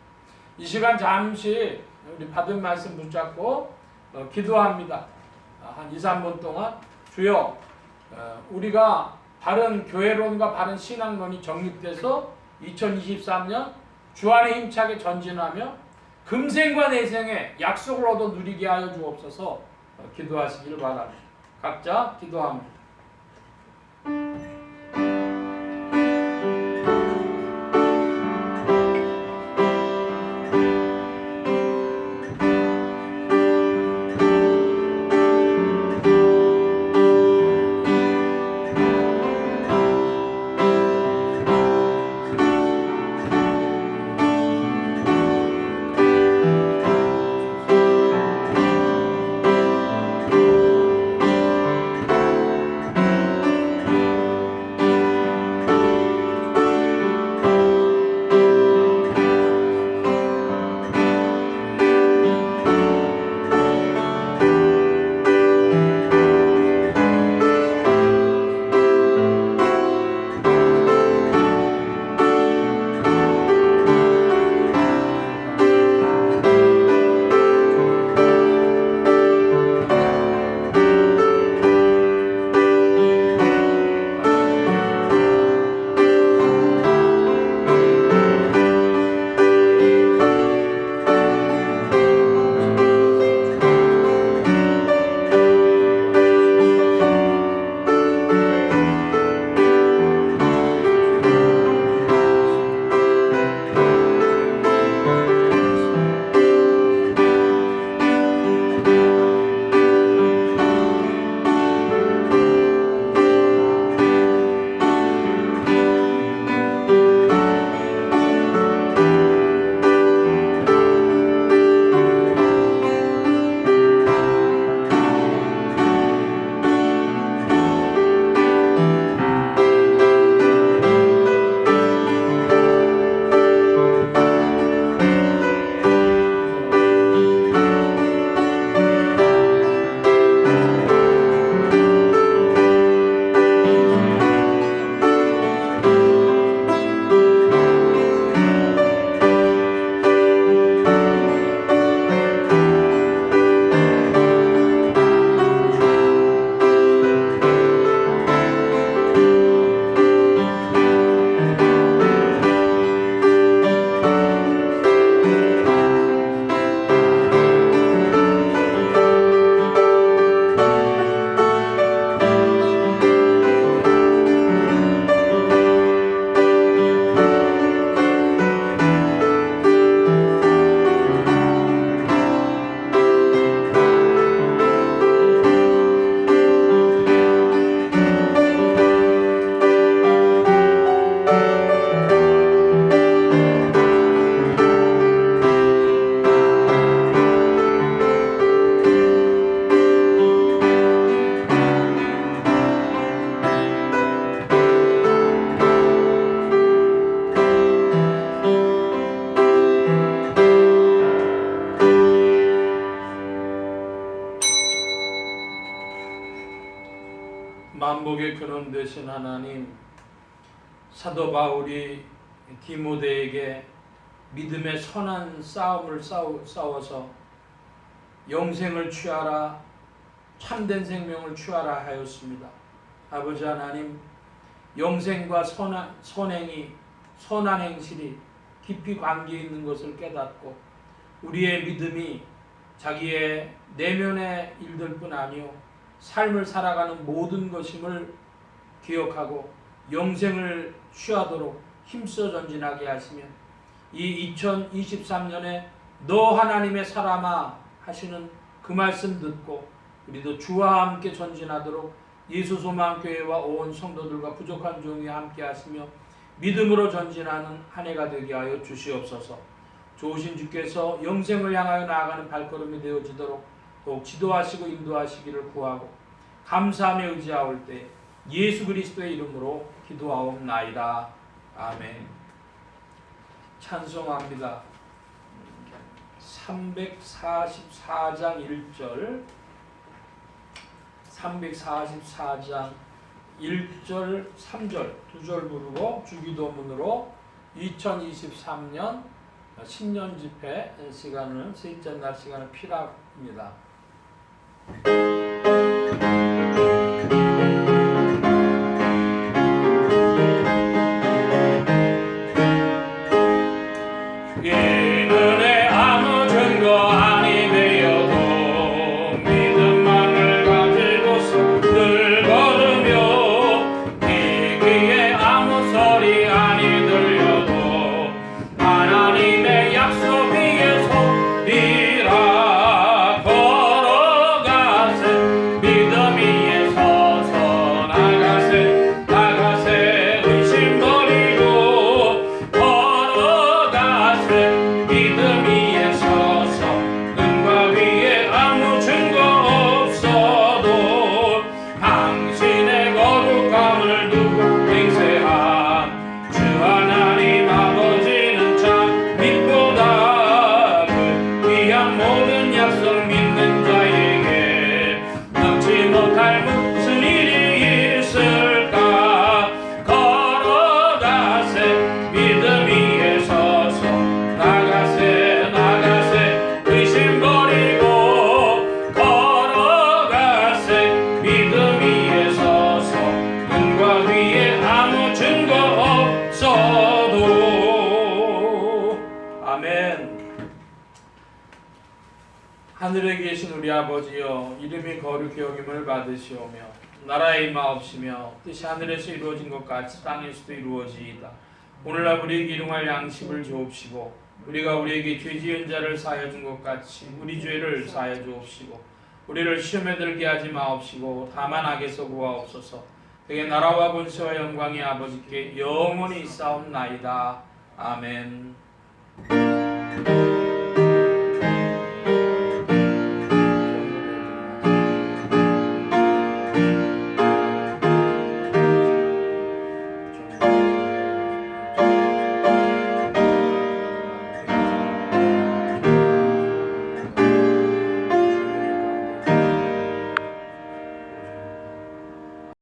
이 시간 잠시 우리 받은 말씀 붙잡고 기도합니다. 한 2, 3분 동안 주여 우리가 바른 교회론과 바른 신앙론이 정립돼서 2023년 주 안에 힘차게 전진하며 금생과 내생에 약속을 얻어 누리게 하여 주옵소서. 기도하시길 바랍니다. 각자 기도합니다. 만복의 근원 되신 하나님, 사도 바울이 디모데에게 믿음의 선한 싸움을 싸워서 영생을 취하라, 참된 생명을 취하라 하였습니다. 아버지 하나님, 영생과 선한 행실이 깊이 관계 있는 것을 깨닫고 우리의 믿음이 자기의 내면의 일들뿐 아니요 삶을 살아가는 모든 것임을 기억하고 영생을 취하도록 힘써 전진하게 하시며 이 2023년에 너 하나님의 사람아 하시는 그 말씀 듣고 우리도 주와 함께 전진하도록 예수소망교회와 온 성도들과 부족한 종이 함께 하시며 믿음으로 전진하는 한 해가 되게 하여 주시옵소서. 좋으신 주께서 영생을 향하여 나아가는 발걸음이 되어지도록 더욱 지도하시고 인도하시기를 구하고 감사하며 의지하올 때 예수 그리스도의 이름으로 기도하옵나이다. 아멘. 찬송합니다. 344장 1절 344장 1절 3절 두 절 부르고 주기도문으로 2023년 신년 집회 시간은 셋째 날 시간을 피랍니다. 이 눈에 아무 증거 아니 되어도 믿음만 우리 아버지여, 이름이 거룩히 여김을 받으시오며 나라의 임하옵시며 뜻이 하늘에서 이루어진 것 같이 땅에서도 이루어지이다. 오늘날 우리에게 일용할 양식을 주옵시고 우리가 우리에게 죄 지은 자를 사하여 준 것 같이 우리 죄를 사하여 주옵시고 우리를 시험에 들게 하지 마옵시고 다만 악에서 구하옵소서. 되게 나라와 권세와 영광이 아버지께 영원히 있사옵나이다. 아멘.